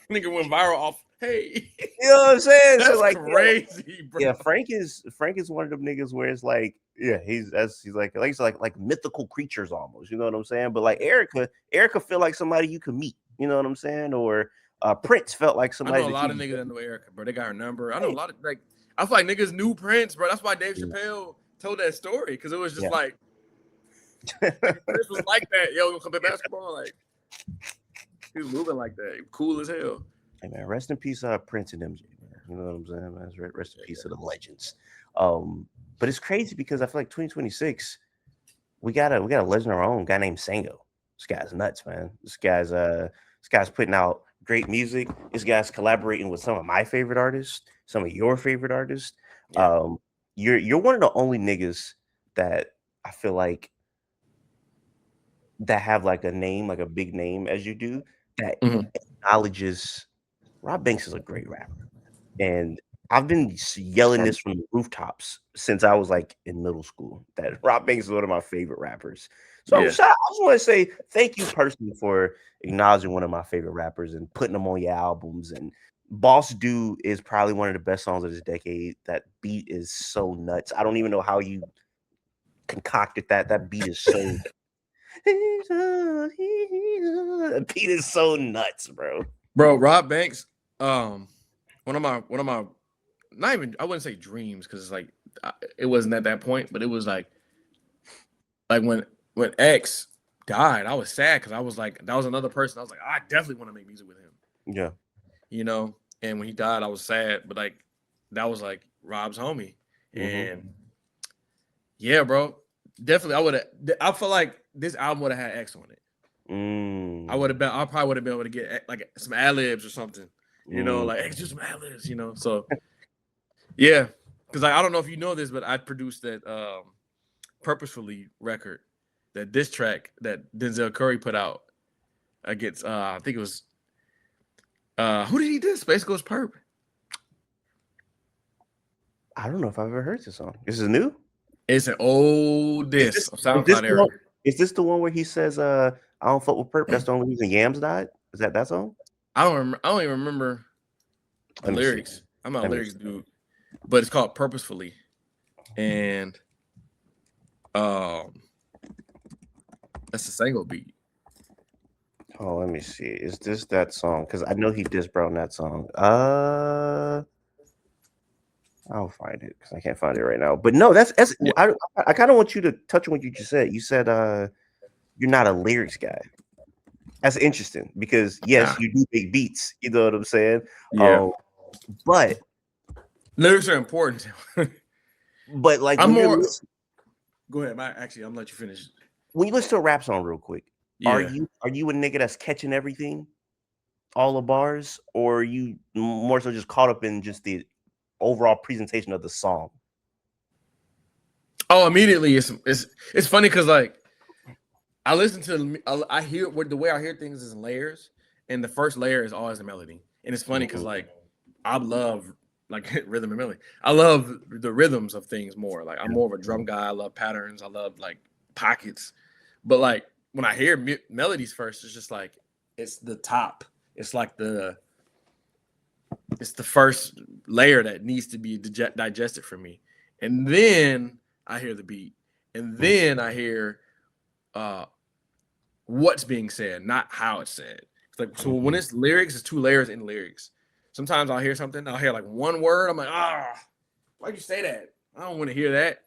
Speaker 2: Nigga went viral off. Hey,
Speaker 1: you know what I'm saying?
Speaker 2: that's
Speaker 1: So like
Speaker 2: crazy, bro.
Speaker 1: Yeah, Frank is one of them niggas where it's like, yeah, he's like mythical creatures almost. You know what I'm saying? But like Erica feel like somebody you could meet. You know what I'm saying? Or Prince felt like
Speaker 2: I
Speaker 1: somebody.
Speaker 2: know a lot of niggas that know Erica, bro. They got her number. I know a lot of like. I feel like niggas knew Prince, bro. That's why Dave Chappelle told that story, because it was just like Prince was like that. Yo, come play basketball. Like he was moving like that. Cool as hell.
Speaker 1: Hey man, rest in peace, Prince and MJ. Man. You know what I'm saying, man? Rest in peace to the legends. But it's crazy because I feel like 2026, we got a legend of our own, guy named Sango. This guy's nuts, man. This guy's putting out great music. This guy's collaborating with some of my favorite artists, some of your favorite artists.
Speaker 2: Yeah.
Speaker 1: You're one of the only niggas that I feel like that have like a name, like a big name as you do, that acknowledges Rob Banks is a great rapper. And I've been yelling this from the rooftops since I was like in middle school, that Rob Banks is one of my favorite rappers. So I just want to say thank you personally for acknowledging one of my favorite rappers and putting them on your albums. And Boss Dude is probably one of the best songs of this decade. That beat is so nuts. I don't even know how you concocted that. That beat is so that beat is so nuts, bro.
Speaker 2: Bro, Rob Banks, one of my not even, I wouldn't say dreams, because it's like it wasn't at that point, but it was like when X died, I was sad because I was like, that was another person. I was like, I definitely want to make music with him.
Speaker 1: Yeah.
Speaker 2: You know, and when he died, I was sad, but like that was like Rob's homie. And yeah, bro, definitely I feel like this album would have had X on it. I probably would have been able to get like some ad-libs or something. You know, like X, do some ad-libs, you know. So yeah, because I don't know if you know this, but I produced that Purposefully record, that diss track that Denzel Curry put out against I think it was who did he diss? Space Ghost Perp.
Speaker 1: I don't know if I've ever heard this song. This is new?
Speaker 2: It's an old diss of SoundCloud era.
Speaker 1: Is this the one where he says I don't fuck with Perp? That's the only reason Yams died? Is that song?
Speaker 2: I don't even remember the lyrics. I'm not a lyrics dude. But it's called Purposefully. And that's the Sango beat.
Speaker 1: Oh, let me see. Is this that song? Because I know he dissed Brown that song. I'll find it because I can't find it right now. But no, that's I kind of want you to touch on what you just said. You said you're not a lyrics guy. That's interesting because yes, you do big beats. You know what I'm saying?
Speaker 2: Yeah.
Speaker 1: But
Speaker 2: lyrics are important.
Speaker 1: But like,
Speaker 2: I'm more. Go ahead. I'm gonna let you finish.
Speaker 1: When you listen to a rap song real quick, are you a nigga that's catching everything, all the bars, or are you more so just caught up in just the overall presentation of the song?
Speaker 2: Oh, immediately it's funny because like I listen to I hear the way I hear things is in layers, and the first layer is always a melody, and it's funny because like I love like rhythm and melody. I love the rhythms of things more. Like I'm more of a drum guy. I love patterns. I love like pockets, but like when I hear melodies first, it's just like it's the top. It's like it's the first layer that needs to be digested for me, and then I hear the beat, and then I hear what's being said, not how it's said. It's like, so when it's lyrics, it's two layers in lyrics. Sometimes I'll hear something, I'll hear like one word, I'm like, why'd you say that? I don't want to hear that.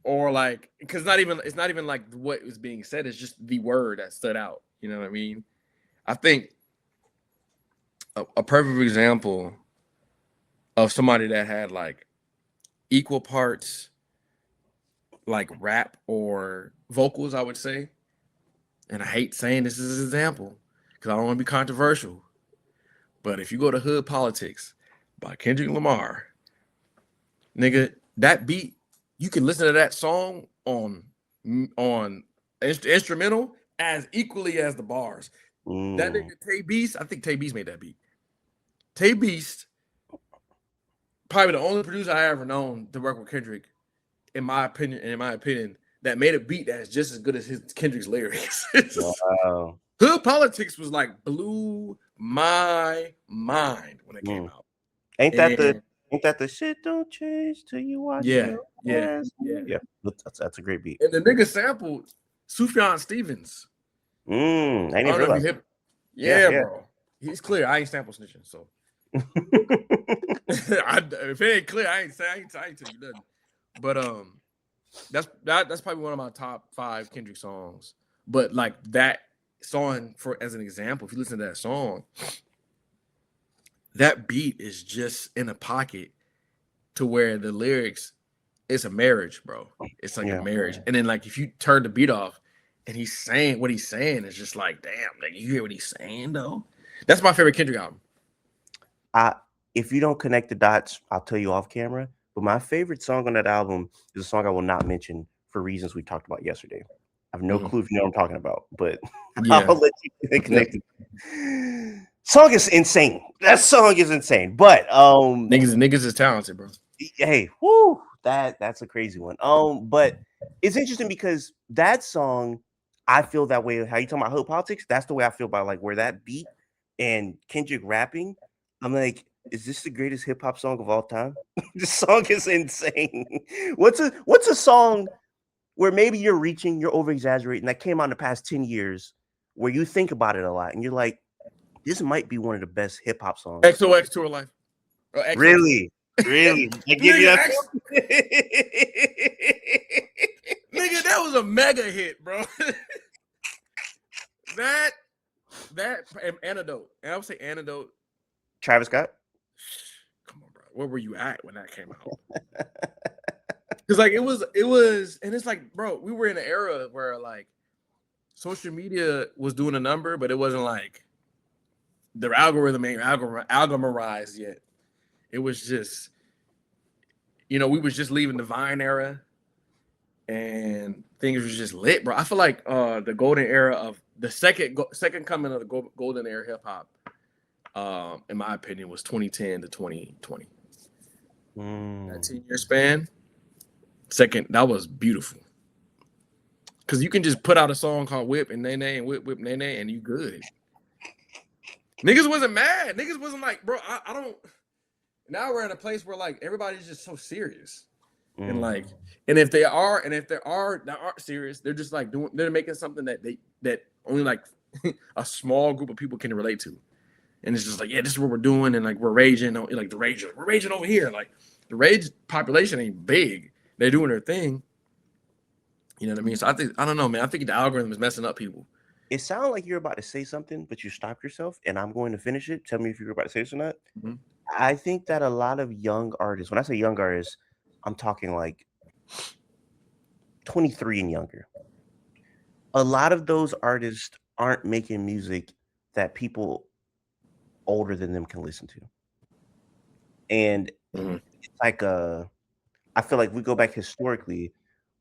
Speaker 2: Or like, because it's not even like what was being said, it's just the word that stood out. You know what I mean? I think a perfect example of somebody that had like equal parts like rap or vocals, I would say, and I hate saying this as an example because I don't want to be controversial, But if you go to Hood Politics by Kendrick Lamar, nigga, that beat, you can listen to that song on instrumental as equally as the bars. That nigga Tay Beast, I think Tay Beast made that beat. Tay Beast, probably the only producer I ever known to work with Kendrick, in my opinion, that made a beat that's just as good as Kendrick's lyrics.
Speaker 1: Wow.
Speaker 2: Hood Politics was like blew my mind when it came out.
Speaker 1: Ain't that the shit don't change till you watch
Speaker 2: Yeah,
Speaker 1: your
Speaker 2: yeah.
Speaker 1: Yeah, that's a great beat.
Speaker 2: And the nigga sampled Sufjan Stevens.
Speaker 1: I didn't
Speaker 2: I don't know if you
Speaker 1: realize.
Speaker 2: hip.
Speaker 1: Yeah.
Speaker 2: Bro. He's clear. I ain't sample snitching, so if it ain't clear, I ain't tell you nothing. But that's probably one of my top 5 Kendrick songs. But like that song, for as an example, if you listen to that song, that beat is just in a pocket to where the lyrics, it's a marriage, bro. It's like a marriage. And then like if you turn the beat off and he's saying what he's saying, it's just like, damn, like you hear what he's saying though. That's my favorite Kendrick album.
Speaker 1: If you don't connect the dots, I'll tell you off camera. But my favorite song on that album is a song I will not mention for reasons we talked about yesterday. I have no clue if you know what I'm talking about, but I'll let you connect it. Song is insane. That song is insane. But
Speaker 2: niggas is talented, bro.
Speaker 1: Hey, whoo, that's a crazy one. But it's interesting because that song, I feel that way. How you talking about Hood Politics? That's the way I feel about like where that beat and Kendrick rapping. I'm like, is this the greatest hip hop song of all time? This song is insane. What's a song where maybe you're over exaggerating that came out in the past 10 years where you think about it a lot and you're like, this might be one of the best hip hop songs.
Speaker 2: XOX Tour Life.
Speaker 1: Really? Really? I give you that.
Speaker 2: Nigga, that was a mega hit, bro. that antidote. And I would say antidote.
Speaker 1: Travis Scott.
Speaker 2: Come on, bro. Where were you at when that came out? Because like it was, and it's like, bro, we were in an era where like social media was doing a number, but it wasn't like the algorithm ain't algoritmized yet. It was just, we was just leaving the Vine era, and things was just lit, bro. I feel like the golden era of the second coming of the golden era hip hop, in my opinion, was 2010 to 2020. That 10-year span, that was beautiful. Because you can just put out a song called Whip and Nay Nay and Whip Whip Nay Nay and you good. Niggas wasn't mad. Niggas wasn't like, bro, I don't. Now we're in a place where like everybody's just so serious. And like, and if they are that aren't serious, they're just like they're making something that only like a small group of people can relate to. And it's just like, yeah, this is what we're doing, and like we're raging, like we're raging over here. Like the rage population ain't big. They're doing their thing. You know what I mean? So I don't know, man. I think the algorithm is messing up people.
Speaker 1: It sounded like you're about to say something, but you stopped yourself, and I'm going to finish it. Tell me if you're about to say this or not. Mm-hmm. I think that a lot of young artists, when I say young artists, I'm talking like 23 and younger. A lot of those artists aren't making music that people older than them can listen to. And it's like I feel like we go back historically,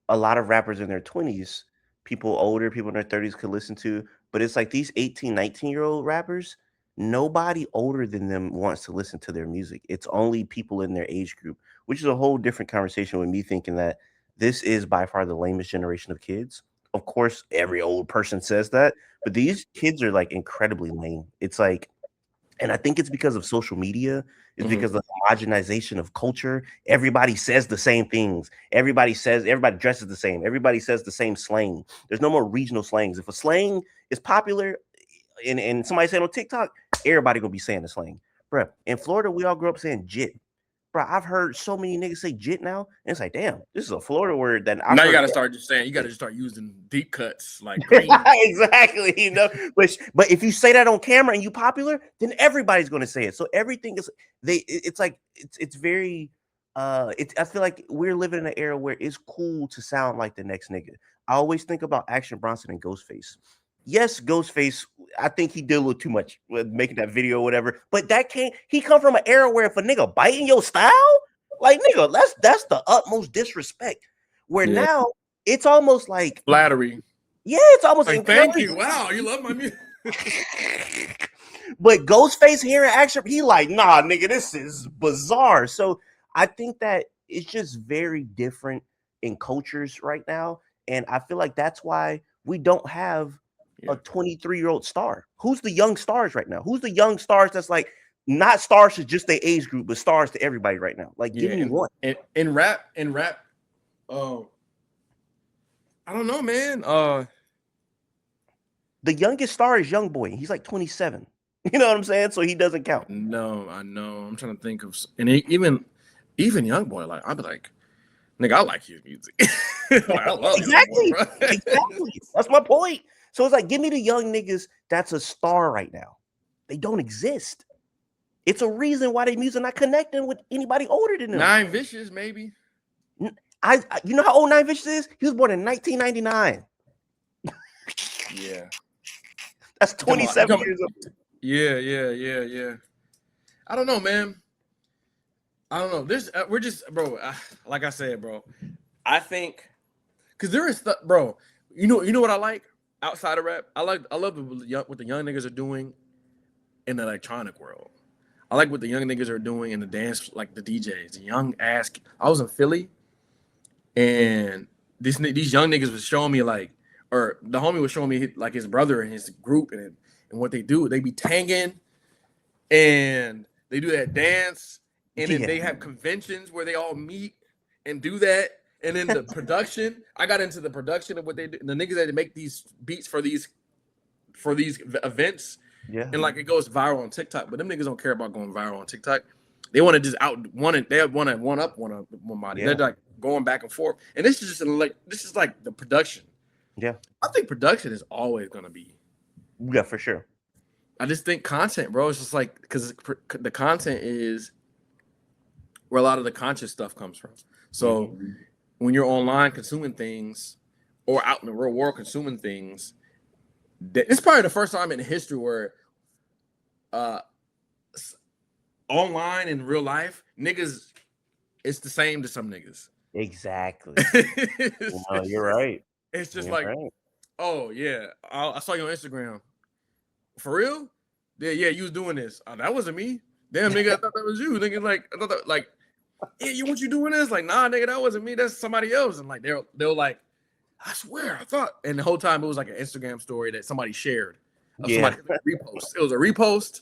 Speaker 1: a lot of rappers in their 20s, people older, people in their 30s could listen to, but it's like these 18, 19-year-old rappers, nobody older than them wants to listen to their music. It's only people in their age group, which is a whole different conversation with me thinking that this is by far the lamest generation of kids. Of course, every old person says that, but these kids are like incredibly lame. It's like, and I think it's because of social media. It's because of the homogenization of culture. Everybody says the same things. Everybody dresses the same. Everybody says the same slang. There's no more regional slangs. If a slang is popular and somebody said on TikTok, everybody gonna be saying the slang. Bruh, in Florida, we all grew up saying jit. Bro, I've heard so many niggas say jit now, and it's like, damn, this is a Florida word that
Speaker 2: now you gotta start just saying, you gotta just start using deep cuts like green.
Speaker 1: Exactly, but if you say that on camera and you popular, then everybody's gonna say it. So everything is it's very I feel like we're living in an era where it's cool to sound like the next nigga. I always think about Action Bronson and Ghostface. yes, Ghostface, I think he did a little too much with making that video or whatever. But that can't. He come from an era where if a nigga biting your style, like nigga, that's the utmost disrespect. Where
Speaker 2: Yeah.
Speaker 1: now it's almost like,
Speaker 2: Flattery.
Speaker 1: yeah, it's almost
Speaker 2: Like, thank you.
Speaker 1: encouraged.
Speaker 2: Wow, you love my music.
Speaker 1: But Ghostface here in action, he like, nah, nigga, this is bizarre. So I think that it's just very different in cultures right now. And I feel like that's why we don't have a 23-year-old star. Who's the young stars right now? Who's the young stars that's like not stars to just their age group, but stars to everybody right now? Like, give me one.
Speaker 2: And in rap, I don't know, man.
Speaker 1: The youngest star is Young Boy. He's like 27. You know what I'm saying? So he doesn't count.
Speaker 2: No, I know. I'm trying to think of, and even Young Boy, like I'd be like, nigga, I like his music. Like, I love
Speaker 1: Exactly.
Speaker 2: Young Boy, bro.
Speaker 1: Exactly. That's my point. So it's like, give me the young niggas that's a star right now. They don't exist. It's a reason why their music not connecting with anybody older than them.
Speaker 2: Nine Vicious, maybe.
Speaker 1: You know how old Nine Vicious is? He was born in 1999.
Speaker 2: Yeah.
Speaker 1: That's 27 years old.
Speaker 2: Yeah. I don't know, man. I don't know. This we're just, bro. Like I said, bro. I think because there is stuff, bro. You know what I like outside of rap. I love what the young niggas are doing in the electronic world. I like what the young niggas are doing in the dance, like the DJs. The young ass. I was in Philly, and these young niggas was showing me like, or the homie was showing me like his brother and his group and what they do. They be tanging, and they do that dance, and then they have conventions where they all meet and do that. And then the production, I got into the production of what they do. The niggas that make these beats for these events.
Speaker 1: Yeah.
Speaker 2: And like it goes viral on TikTok, but them niggas don't care about going viral on TikTok. They want to just they want to one up one body. Yeah. They're like going back and forth. And this is like the production.
Speaker 1: Yeah.
Speaker 2: I think production is always gonna be.
Speaker 1: Yeah, for sure.
Speaker 2: I just think content, bro. It's just like because the content is where a lot of the conscious stuff comes from. So when you're online consuming things, or out in the real world consuming things, it's probably the first time in history where online in real life, niggas, it's the same to some niggas.
Speaker 1: Exactly. No, you're right.
Speaker 2: It's just you're like, right. Oh yeah, I saw you on Instagram. For real? Yeah, you was doing this. Oh, that wasn't me. Damn, nigga, I thought that was you. Nigga, like I thought that, like, yeah, you doing this? Like, nah, nigga, that wasn't me. That's somebody else. And like they'll like, I swear, I thought. And the whole time it was like an Instagram story that somebody shared. Somebody repost. It was a repost.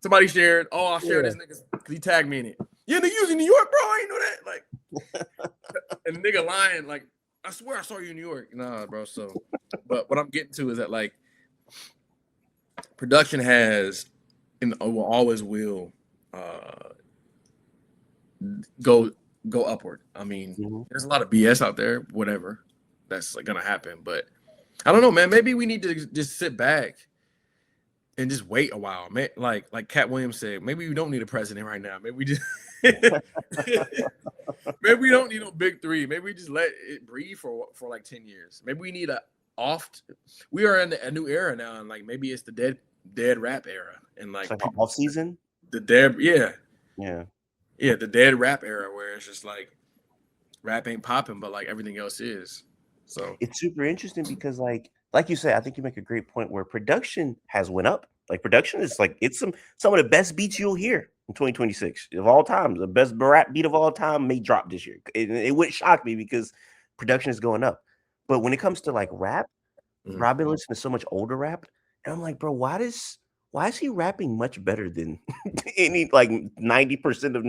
Speaker 2: Somebody shared. Oh, I'll share this nigga because he tagged me in it. Yeah, nigga, you was in New York, bro. I ain't know that. Like, and the nigga lying. Like, I swear I saw you in New York. Nah, bro. So, but what I'm getting to is that like production has and always will go upward. I mean, there's a lot of BS out there. Whatever, that's like, gonna happen. But I don't know, man. Maybe we need to just sit back and just wait a while, man. Like Cat Williams said, maybe we don't need a president right now. Maybe we just maybe we don't need no big three. Maybe we just let it breathe for like 10 years. Maybe we need we are in a new era now, and like maybe it's the dead rap era, and like
Speaker 1: off season.
Speaker 2: The dead,
Speaker 1: yeah,
Speaker 2: the dead rap era where it's just like rap ain't popping, but like everything else is. So
Speaker 1: it's super interesting because like you said, I think you make a great point where production has went up. Like production is like it's some of the best beats you'll hear in 2026 of all time. The best rap beat of all time may drop this year. It wouldn't shock me because production is going up. But when it comes to like rap, I've been listening to so much older rap, and I'm like, bro, why is he rapping much better than any like 90% of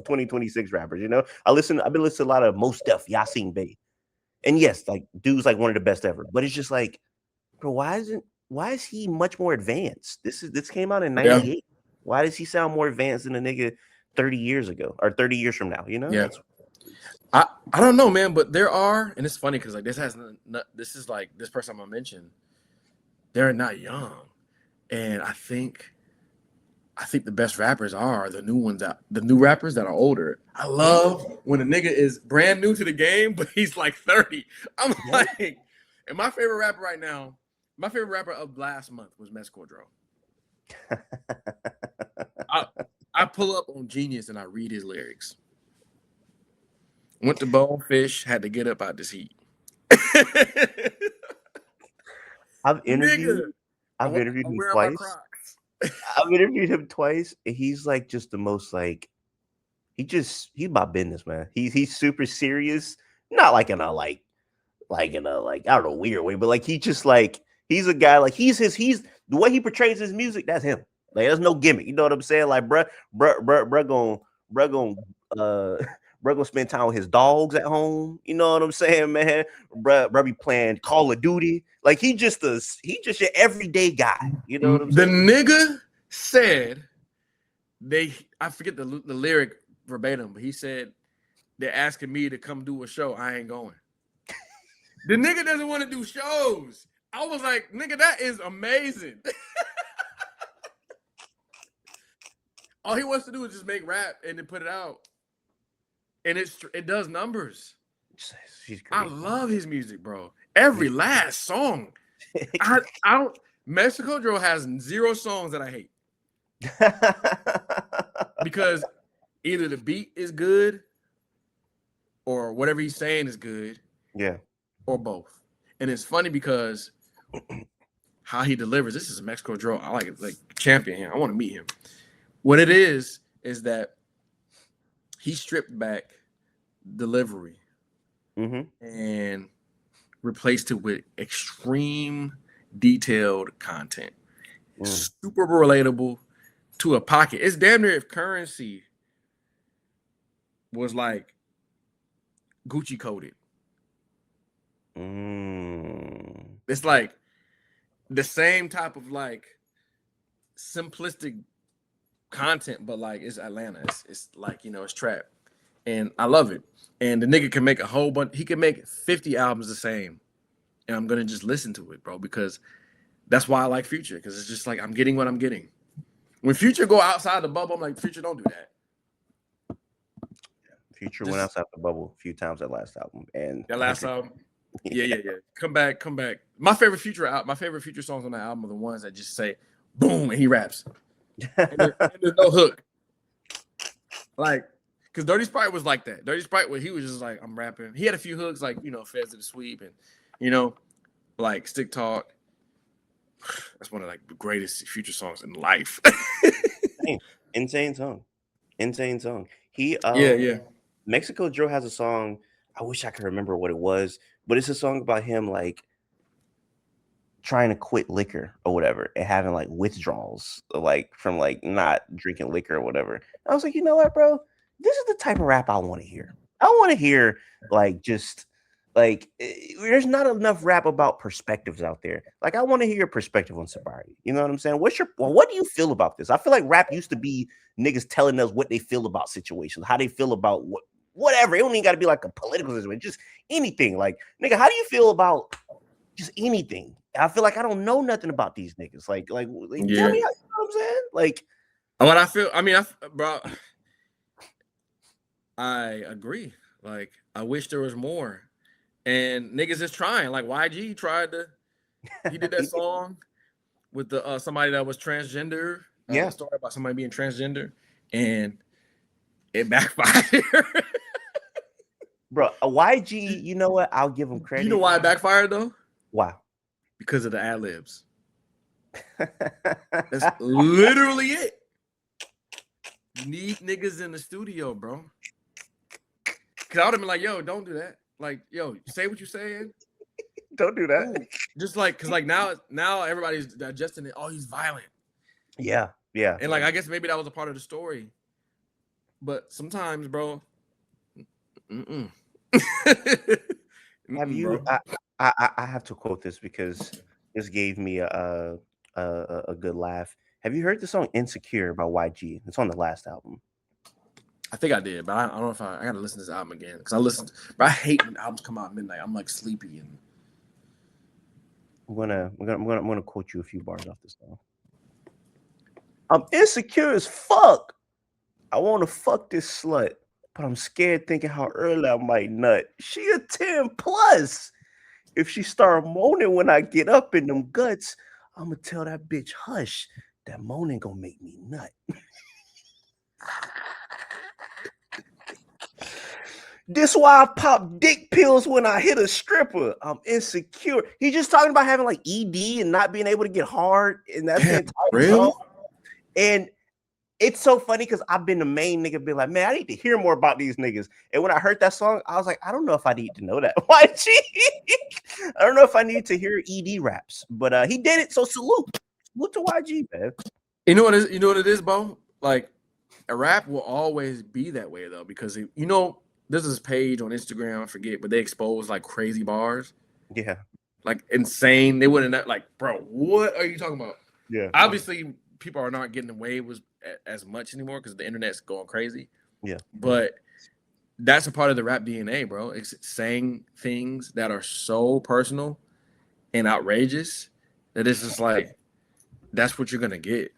Speaker 1: 2026 rappers? You know, I've been listening to a lot of Mos Def, Yasin Bey. And yes, like dude's like one of the best ever, but it's just like, bro, why is he much more advanced? This came out in 98. Yeah. Why does he sound more advanced than a nigga 30 years ago or 30 years from now? You know?
Speaker 2: Yeah. I don't know, man, but there are, and it's funny because like this is like this person I'm gonna mention, they're not young. And I think the best rappers are the new rappers that are older. I love when a nigga is brand new to the game, but he's like 30. I'm like, and my favorite rapper right now My favorite rapper of last month was Mesco Dro. I pull up on Genius and I read his lyrics. Went to Bonefish, had to get up out this heat.
Speaker 1: I've interviewed
Speaker 2: Nigga,
Speaker 1: I've interviewed
Speaker 2: I'm
Speaker 1: him
Speaker 2: wearing my
Speaker 1: twice.
Speaker 2: Crocs.
Speaker 1: I've interviewed him twice, and he's like just the most like he's about business, man. He's super serious, not like in a like in a like I don't know weird way, but like he just like he's a guy like he's the way he portrays his music. That's him. Like there's no gimmick. You know what I'm saying? Like bruh gon' uh bruh gonna spend time with his dogs at home. You know what I'm saying, man? Bruh be playing Call of Duty. Like he just your everyday guy. You know what I'm
Speaker 2: The
Speaker 1: saying?
Speaker 2: nigga said I forget the lyric verbatim, but he said they're asking me to come do a show. I ain't going. The nigga doesn't want to do shows. I was like, nigga, that is amazing. All he wants to do is just make rap and then put it out. And it does numbers. I love his music, bro. Every last song. I don't Mexico Drill has 0 songs that I hate. Because either the beat is good or whatever he's saying is good.
Speaker 1: Yeah.
Speaker 2: Or both. And it's funny because how he delivers. This is a Mexico Drill. I like it, like champion him. I want to meet him. What it is that he stripped back delivery and replaced it with extreme detailed content. Super relatable to a pocket. It's damn near if Currency was like Gucci coded. It's like the same type of like simplistic content, but like it's Atlanta. It's like, you know, it's trap. And I love it. And the nigga can make a whole bunch. He can make 50 albums the same. And I'm gonna just listen to it, bro, because that's why I like Future. Because it's just like I'm getting what I'm getting. When Future go outside the bubble, I'm like, Future, don't do that.
Speaker 1: Future went outside the bubble a few times that last album. And
Speaker 2: that last album. Yeah. Come back. My favorite Future songs on that album are the ones that just say boom and he raps. And there's no hook. Like, because Dirty Sprite was like that. Dirty Sprite, where he was just like, I'm rapping. He had a few hooks, like, you know, Feds to the Sweep and, you know, like Stick Talk. That's one of like the greatest Future songs in life.
Speaker 1: Insane song. He
Speaker 2: yeah.
Speaker 1: Mexico Joe has a song. I wish I could remember what it was, but it's a song about him like trying to quit liquor or whatever and having like withdrawals like from like not drinking liquor or whatever. I was like, you know what, bro? This is the type of rap I want to hear. I want to hear like just like there's not enough rap about perspectives out there. Like I want to hear your perspective on sobriety. You know what I'm saying? What do you feel about this? I feel like rap used to be niggas telling us what they feel about situations, how they feel about whatever. It don't even got to be like a political situation, just anything. Like, nigga, how do you feel about just anything? I feel like I don't know nothing about these niggas. Like tell me how, you know what I'm saying? Like,
Speaker 2: what I feel, bro, I agree. Like, I wish there was more. And niggas is trying. Like YG he did that song with the somebody that was transgender. A story about somebody being transgender, and it backfired.
Speaker 1: Bro, a YG, you know what? I'll give him credit.
Speaker 2: You know why it backfired though?
Speaker 1: Why?
Speaker 2: Because of the ad-libs. That's literally it. You need niggas in the studio, bro. Cause I would have been like, yo, don't do that. Like, yo, say what you're saying.
Speaker 1: Don't do that.
Speaker 2: Ooh. Just like, cause like now everybody's digesting it. Oh, he's violent.
Speaker 1: Yeah.
Speaker 2: And like, I guess maybe that was a part of the story. But sometimes, bro.
Speaker 1: Have you?
Speaker 2: Bro.
Speaker 1: I have to quote this because this gave me a good laugh. Have you heard the song "Insecure" by YG? It's on the last album.
Speaker 2: I think I did, but I don't know if I gotta listen to this album again because but I hate when albums come out at midnight. I'm like sleepy and.
Speaker 1: I'm gonna quote you a few bars off this song. I'm insecure as fuck. I want to fuck this slut, but I'm scared thinking how early I might nut. She a 10 plus. If she start moaning when I get up in them guts, I'ma tell that bitch hush. That moaning gonna make me nut. This why I pop dick pills when I hit a stripper. I'm insecure. He's just talking about having like ED and not being able to get hard, and that's the
Speaker 2: Damn,
Speaker 1: entire
Speaker 2: real?
Speaker 1: song. And it's so funny because I've been the main nigga, be like, man, I need to hear more about these niggas. And when I heard that song, I was like, I don't know if I need to know that. YG. I don't know if I need to hear ED raps, but he did it. So salute to YG, man.
Speaker 2: You know what is? You know what it is, Bo? Like a rap will always be that way though, because you know there's this page on Instagram, I forget, but they expose like crazy bars,
Speaker 1: Yeah,
Speaker 2: like insane. They wouldn't like, bro. What are you talking about?
Speaker 1: yeah,
Speaker 2: Obviously, people are not getting away with as much anymore because the internet's going crazy.
Speaker 1: yeah.
Speaker 2: But that's a part of the rap DNA, bro. It's saying things that are so personal and outrageous that it's just like that's what you're gonna get.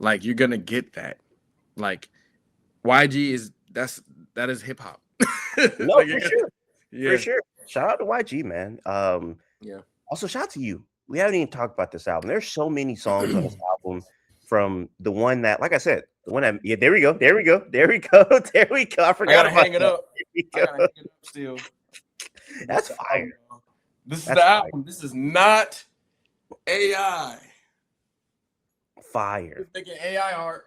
Speaker 2: Like you're gonna get that. Like YG is that is hip hop.
Speaker 1: No,
Speaker 2: Like
Speaker 1: for sure,
Speaker 2: yeah,
Speaker 1: for sure. Shout out to YG, man.
Speaker 2: yeah.
Speaker 1: Also shout out to you. We haven't even talked about this album. There's so many songs on this album. From the one that, like I said, the one that, yeah, there we go, there we go, there we go, there we go. I
Speaker 2: I
Speaker 1: forgot
Speaker 2: gotta
Speaker 1: about
Speaker 2: hang it
Speaker 1: that.
Speaker 2: up.
Speaker 1: There we
Speaker 2: I
Speaker 1: go.
Speaker 2: gotta hang it up still.
Speaker 1: That's
Speaker 2: The
Speaker 1: fire.
Speaker 2: album, y'all. This is
Speaker 1: That's
Speaker 2: the
Speaker 1: fire.
Speaker 2: album. This is not AI.
Speaker 1: Fire.
Speaker 2: Making AI art.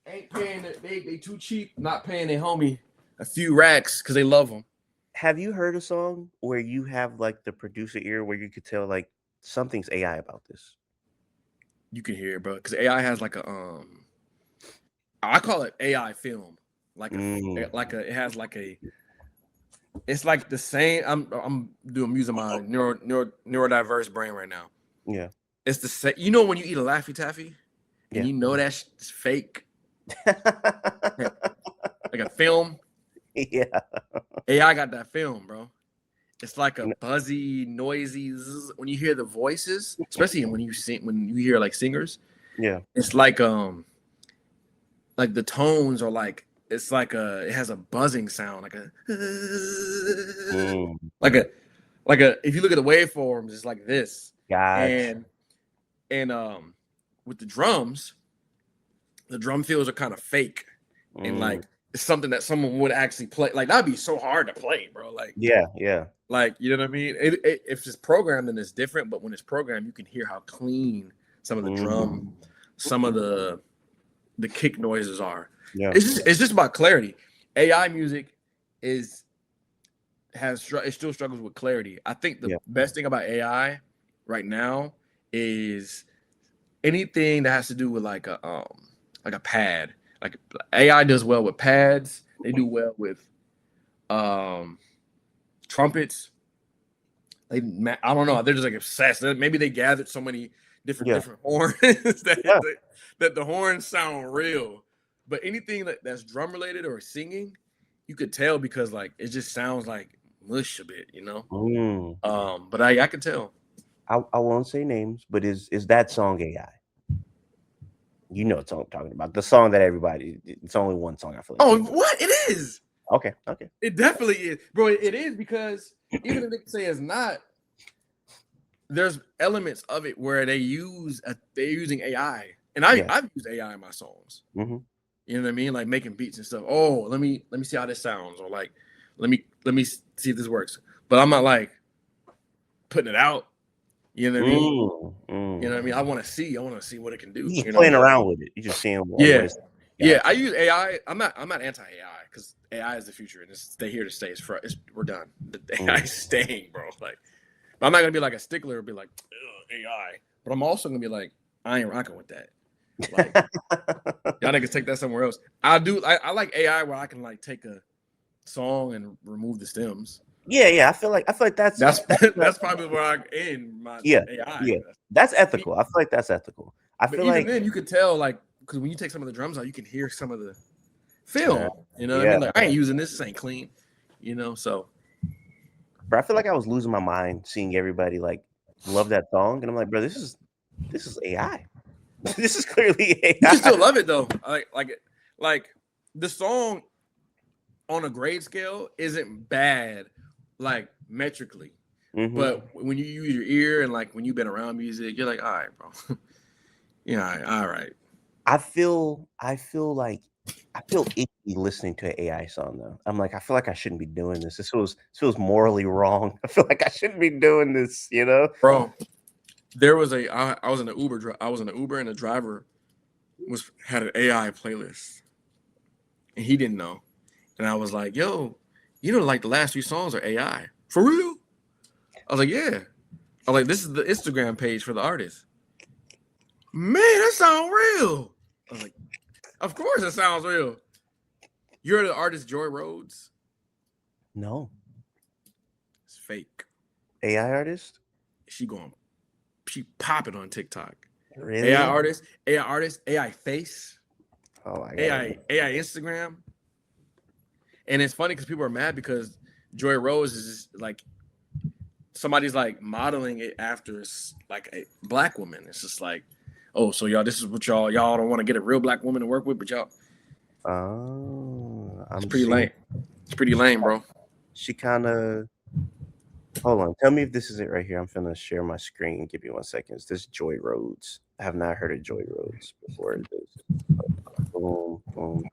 Speaker 2: Ain't paying it. They too cheap. Not paying their homie a few racks because they love them.
Speaker 1: Have you heard a song where you have like the producer ear where you could tell like something's AI about this?
Speaker 2: You can hear it, bro. Because AI has like a I call it AI film. Like it has like a it's like the same. I'm using my neurodiverse brain right now.
Speaker 1: Yeah.
Speaker 2: It's the same. You know when you eat a Laffy Taffy and
Speaker 1: Yeah.
Speaker 2: you know that's fake, like a film.
Speaker 1: Yeah.
Speaker 2: AI got that film, bro. It's like a buzzy, noisy when you hear the voices, especially when you sing when you hear like singers.
Speaker 1: Yeah.
Speaker 2: It's like the tones are like it's like it has a buzzing sound, like a like a if you look at the waveforms, it's like this.
Speaker 1: Gotcha.
Speaker 2: And with the drums, the drum fills are kind of fake and like it's something that someone would actually play. Like that'd be so hard to play, bro. Like
Speaker 1: Yeah, yeah.
Speaker 2: like you know what I mean? If it's programmed, then it's different. But when it's programmed, you can hear how clean some of the drum, some of the kick noises are.
Speaker 1: Yeah.
Speaker 2: It's just about clarity. AI music it still struggles with clarity. I think the best thing about AI right now is anything that has to do with like a pad. Like AI does well with pads. They do well with trumpets. I don't know. They're just like obsessed. Maybe they gathered so many different horns that the horns sound real. But anything that's drum related or singing, you could tell because like it just sounds like mush a bit, you know. But I can tell.
Speaker 1: I won't say names, but is that song AI? You know what song I'm talking about. The song that everybody. It's only one song. I feel like.
Speaker 2: Oh, what it is?
Speaker 1: Okay. Okay.
Speaker 2: It definitely is, bro. It is because even if they say it's not, there's elements of it where they're using AI, and I've used AI in my songs.
Speaker 1: Mm-hmm.
Speaker 2: You know what I mean? Like making beats and stuff. Oh, let me see how this sounds, or like let me see if this works. But I'm not like putting it out. You know what I mean? You know what I mean? I want to see what it can do.
Speaker 1: You're just playing around with it. You're just seeing what it's.
Speaker 2: Yeah, I use AI. I'm not anti-AI because AI is the future and it's here to stay. We're done. The AI is staying, bro. Like, but I'm not gonna be like a stickler and be like AI. But I'm also gonna be like, I ain't rocking with that. Like, y'all niggas take that somewhere else. I like AI where I can like take a song and remove the stems.
Speaker 1: Yeah. I feel like that's
Speaker 2: probably where I end my AI.
Speaker 1: Yeah, that's ethical. I feel like that's ethical. I feel like
Speaker 2: then you could tell like because when you take some of the drums out, you can hear some of the film. You know what I mean? Like I ain't using this ain't clean. You know, so.
Speaker 1: But I feel like I was losing my mind seeing everybody like love that song, and I'm like, bro, this is AI. This is clearly AI.
Speaker 2: You can still love it though. Like the song on a grade scale isn't bad. like metrically.
Speaker 1: Mm-hmm.
Speaker 2: But when you use your ear and like when you've been around music, you're like, all right, bro. Yeah, all right.
Speaker 1: I feel icky listening to an AI song though. I'm like, I feel like I shouldn't be doing this. This feels morally wrong. I feel like I shouldn't be doing this, you know?
Speaker 2: Bro, there was I was in an Uber I was in an Uber and the driver had an AI playlist and he didn't know. And I was like, yo, like the last few songs are AI. For real? I was like, yeah. I was like, this is the Instagram page for the artist. Man, that sounds real. I was like, of course it sounds real. You're the artist Joy Rhodes?
Speaker 1: No.
Speaker 2: It's fake.
Speaker 1: AI artist?
Speaker 2: She popping on TikTok.
Speaker 1: Really?
Speaker 2: AI artist, AI face,
Speaker 1: Oh,
Speaker 2: AI Instagram. And it's funny because people are mad because Joy Rose is just like somebody's like modeling it after like a black woman. It's just like, oh, so y'all, this is what y'all don't want to get a real black woman to work with, but y'all.
Speaker 1: Oh,
Speaker 2: It's pretty lame. It's pretty lame, bro.
Speaker 1: She kind of. Hold on. Tell me if this is it right here. I'm finna share my screen. Give me 1 second. Is this Joy Rhodes? I have not heard of Joy Rhodes before. Boom, boom.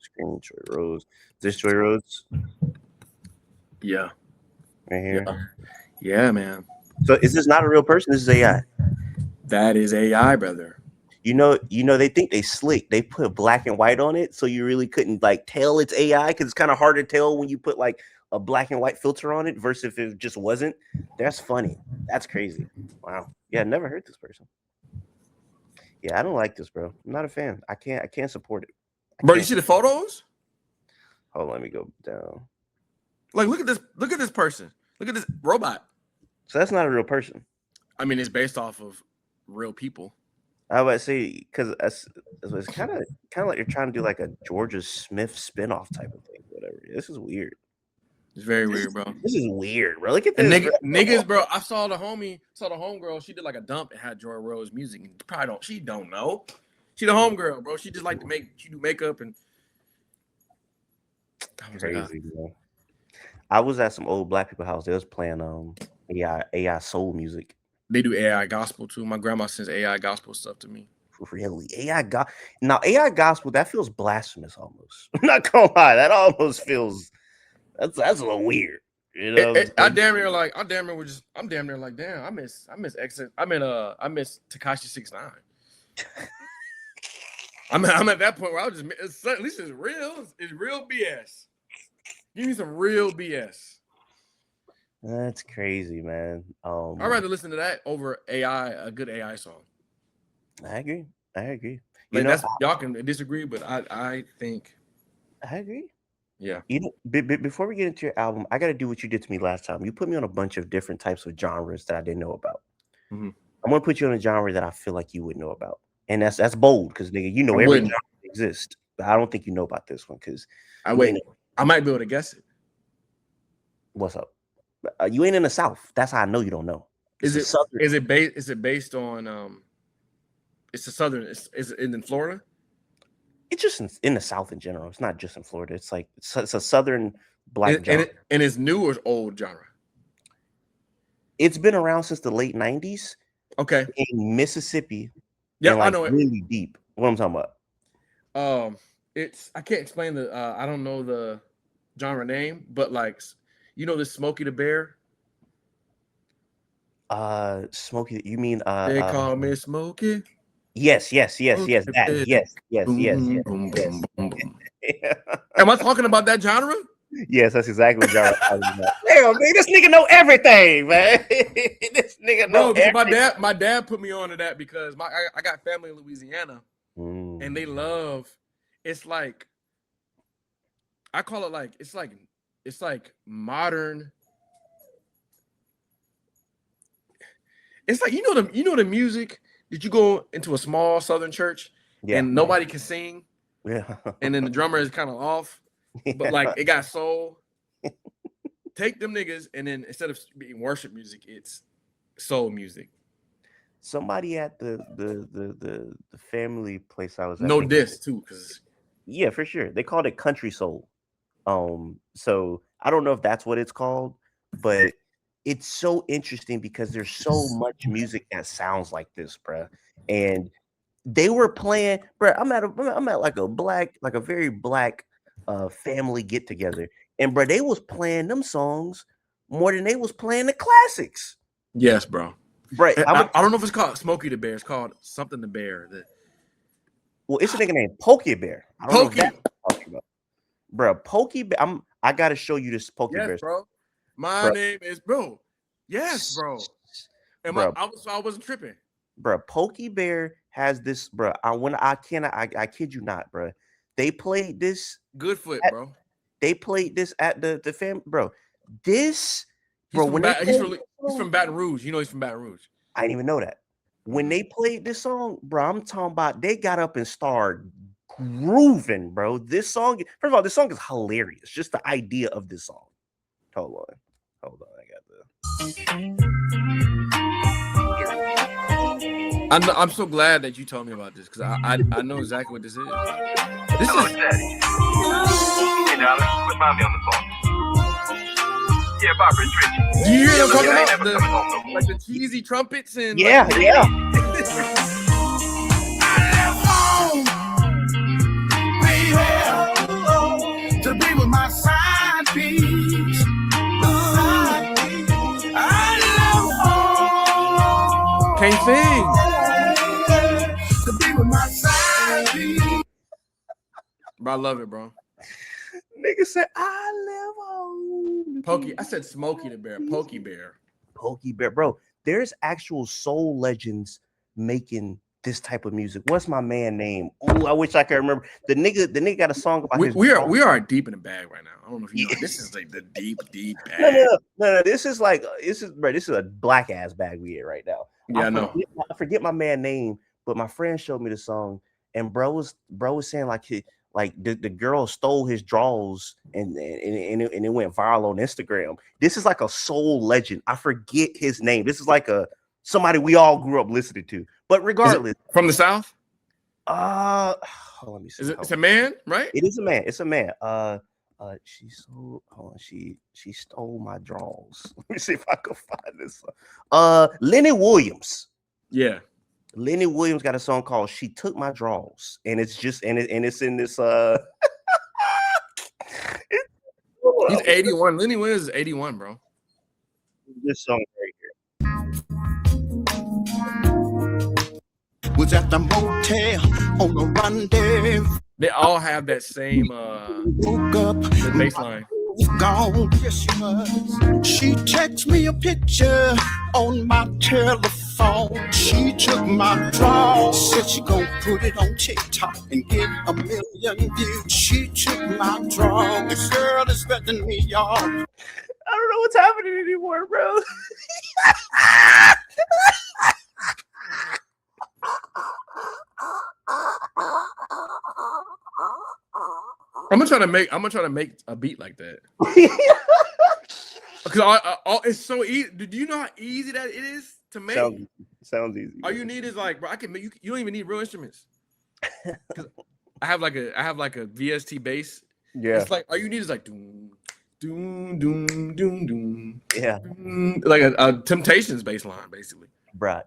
Speaker 1: Screen Joy Rhodes. Is this Joy Rhodes?
Speaker 2: Yeah.
Speaker 1: Right here.
Speaker 2: Yeah, man.
Speaker 1: So is this not a real person? This is AI.
Speaker 2: That is AI, brother.
Speaker 1: You know, they think they slick. They put black and white on it, so you really couldn't like tell it's AI because it's kind of hard to tell when you put like a black and white filter on it versus if it just wasn't. That's funny. That's crazy. Wow. Yeah, I never heard this person. Yeah, I don't like this, bro. I'm not a fan. I can't support it.
Speaker 2: Bro, you see the photos?
Speaker 1: Hold on, let me go down.
Speaker 2: Like, look at this person. Look at this robot.
Speaker 1: So that's not a real person.
Speaker 2: I mean, it's based off of real people.
Speaker 1: I would say because it's kind of like you're trying to do like a Georgia Smith spinoff type of thing. Whatever. This is weird.
Speaker 2: It's very weird, bro.
Speaker 1: This is weird, bro. Look at
Speaker 2: And
Speaker 1: this,
Speaker 2: niggas, bro. I saw the homegirl. She did like a dump and had Joy Rose music. And she don't know. She the homegirl, bro. She just like she do makeup and.
Speaker 1: Crazy, bro. I was at some old black people house. They was playing AI soul music.
Speaker 2: They do AI gospel too. My grandma sends AI gospel stuff to me.
Speaker 1: Really, now AI gospel that feels blasphemous almost. I'm not gonna lie, that almost feels that's a little weird. You know,
Speaker 2: I'm damn near like, damn. I miss Tekashi 6ix9ine. I'm at that point where at least it's real. It's real BS. Give me some real BS.
Speaker 1: That's crazy, man.
Speaker 2: I'd rather listen to that over a good AI song.
Speaker 1: I agree.
Speaker 2: Like y'all can disagree, but I think
Speaker 1: I agree.
Speaker 2: Yeah.
Speaker 1: You know, before we get into your album, I got to do what you did to me last time. You put me on a bunch of different types of genres that I didn't know about.
Speaker 2: Mm-hmm.
Speaker 1: I'm gonna put you on a genre that I feel like you would know about, and that's bold because nigga, you know every genre exists, but I don't think you know about this one because
Speaker 2: I might be able to guess it.
Speaker 1: What's up? You ain't in the South. That's how I know you don't know.
Speaker 2: Is it based on it's a Southern? Is it in Florida?
Speaker 1: It's just in the South in general. It's not just in Florida. It's like it's a Southern black genre.
Speaker 2: And it's new or old genre?
Speaker 1: It's been around since the late 90s.
Speaker 2: Okay.
Speaker 1: In Mississippi.
Speaker 2: Yeah, I know it.
Speaker 1: Really deep. What I'm talking
Speaker 2: about. I can't explain I don't know the genre name, but like, you know, this Smokey the Bear.
Speaker 1: Smokey. You mean
Speaker 2: they call me Smokey.
Speaker 1: Yes. Yes. Yes.
Speaker 2: Am I talking about that genre?
Speaker 1: Yes, that's exactly what genre I'm talking about. Damn, man, this nigga know everything, man. This nigga know everything.
Speaker 2: My dad put me on to that because I got family in Louisiana, and they love. It's like I call it like it's like modern. It's like you know the music. Did you go into a small Southern church and nobody can sing?
Speaker 1: Yeah.
Speaker 2: And then the drummer is kind of off, but like it got soul. Take them niggas, and then instead of being worship music, it's soul music.
Speaker 1: Somebody at the family place I was at.
Speaker 2: No diss too, because
Speaker 1: for sure. They called it country soul. So I don't know if that's what it's called, but it's so interesting because there's so much music that sounds like this, bruh. And they were playing, bruh. I'm at like a very black family get together, and bruh, they was playing them songs more than they was playing the classics.
Speaker 2: Yes, bro.
Speaker 1: Bruh,
Speaker 2: I don't know if it's called Smokey the Bear. It's called something the Bear.
Speaker 1: well, it's a nigga named Pokey Bear. I don't know if
Speaker 2: Pokey.
Speaker 1: that's what I'm talking about. Bruh, Pokey Bear. I gotta show you this Pokey
Speaker 2: Yes,
Speaker 1: Bear.
Speaker 2: bro. My name is bro. Yes, bro. And
Speaker 1: Bruh,
Speaker 2: I wasn't tripping.
Speaker 1: Bruh, Pokey Bear has this, bruh. I kid you not, bruh. They played this.
Speaker 2: Goodfoot, bro.
Speaker 1: They played this at the fam, bro. This,
Speaker 2: He's
Speaker 1: bro,
Speaker 2: from
Speaker 1: when
Speaker 2: he's from Baton Rouge. You know he's from Baton Rouge.
Speaker 1: I didn't even know that. When they played this song, bro, I'm talking about they got up and started grooving, bro. This song, first of all, this song is hilarious. Just the idea of this song. Hold on. I got
Speaker 2: the. I'm so glad that you told me about this because I know exactly what this is. This
Speaker 3: Hello,
Speaker 2: is.
Speaker 3: Daddy. Hey, darling, put mommy on the phone. Yeah, Barbara, it's Richie.
Speaker 2: Do you hear them talking
Speaker 3: I ain't
Speaker 2: about
Speaker 3: never coming home no more.
Speaker 2: like the cheesy trumpets and
Speaker 1: yeah.
Speaker 4: To be with my side piece.
Speaker 2: Can't sing.
Speaker 4: To be with my side piece.
Speaker 2: Bro, I love it, bro.
Speaker 1: Nigga said, I live home.
Speaker 2: Pokey. I said Smokey the Bear. Pokey Bear.
Speaker 1: Pokey Bear, bro. There's actual soul legends making this type of music. What's my man name? Oh, I wish I could remember. The nigga got a song about his.
Speaker 2: We are deep in the bag right now. I don't know if you know. This is like the deep bag.
Speaker 1: No. This is a black ass bag we in right now.
Speaker 2: Yeah, I know.
Speaker 1: I forget my man name, but my friend showed me the song, and bro was saying like the girl stole his drawers and it went viral on Instagram. This is like a soul legend. I forget his name. This is like somebody we all grew up listening to. But regardless,
Speaker 2: from the South.
Speaker 1: Let me see.
Speaker 2: It's a man, right?
Speaker 1: It is a man. It's a man. She stole. Hold on. She stole my drawers. Let me see if I can find this. Lenny Williams.
Speaker 2: Yeah.
Speaker 1: Lenny Williams got a song called "She Took My Drawers," and it's just and it's in this.
Speaker 2: He's 81. Lenny Williams is 81, bro.
Speaker 1: This song right here.
Speaker 4: Was at the motel on a rendezvous.
Speaker 2: They all have that same
Speaker 4: Woke up,
Speaker 2: the bass line.
Speaker 4: gone. Yes, she was. She texted me a picture on my telephone. She took my draw, said she gon' put it on TikTok and get 1 million views. She took my draw. This girl is better than me, y'all.
Speaker 1: I don't know what's happening anymore, bro.
Speaker 2: I'm gonna try to make a beat like that. Because it's so easy. Do you know how easy that it is to make?
Speaker 1: Sounds easy.
Speaker 2: All you need is like, bro, I can make you don't even need real instruments. I have like a VST bass.
Speaker 1: Yeah.
Speaker 2: It's like all you need is like doom, doom, doom, doom, doom.
Speaker 1: Yeah.
Speaker 2: Doom, like a Temptations bass line, basically.
Speaker 1: Bruh,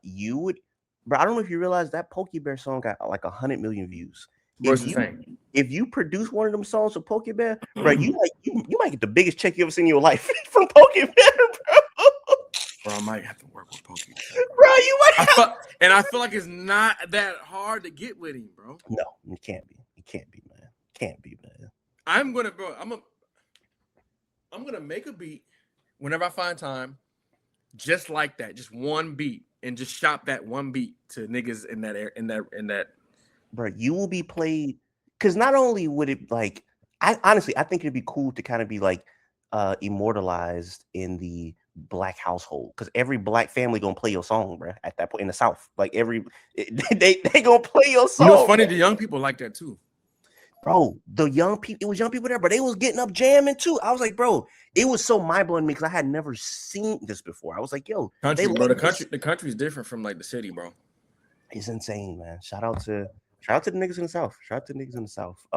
Speaker 1: I don't know if you realize that Pokey Bear song got like 100 million views. If you produce one of them songs with Pokey Bear, bro, you might get the biggest check you ever seen in your life from Pokey Bear, bro.
Speaker 2: Bro, I might have to work with Pokey Bear.
Speaker 1: Bro, you might
Speaker 2: I feel like it's not that hard to get with him, bro.
Speaker 1: No, it can't be. It can't be, man. Can't be, man.
Speaker 2: I'm gonna make a beat whenever I find time, just like that, just one beat, and just shop that one beat to niggas in that.
Speaker 1: Bro, you will be played because not only would it like, I think it'd be cool to kind of be like immortalized in the black household because every black family gonna play your song, bro. At that point in the South, like they gonna play your song.
Speaker 2: You know, it's funny, the young people like that too.
Speaker 1: Bro, it was young people there, but they was getting up jamming too. I was like, bro, it was so mind-blowing to me because I had never seen this before. I was like, yo,
Speaker 2: the country is different from like the city, bro.
Speaker 1: It's insane, man. Shout out to the niggas in the South.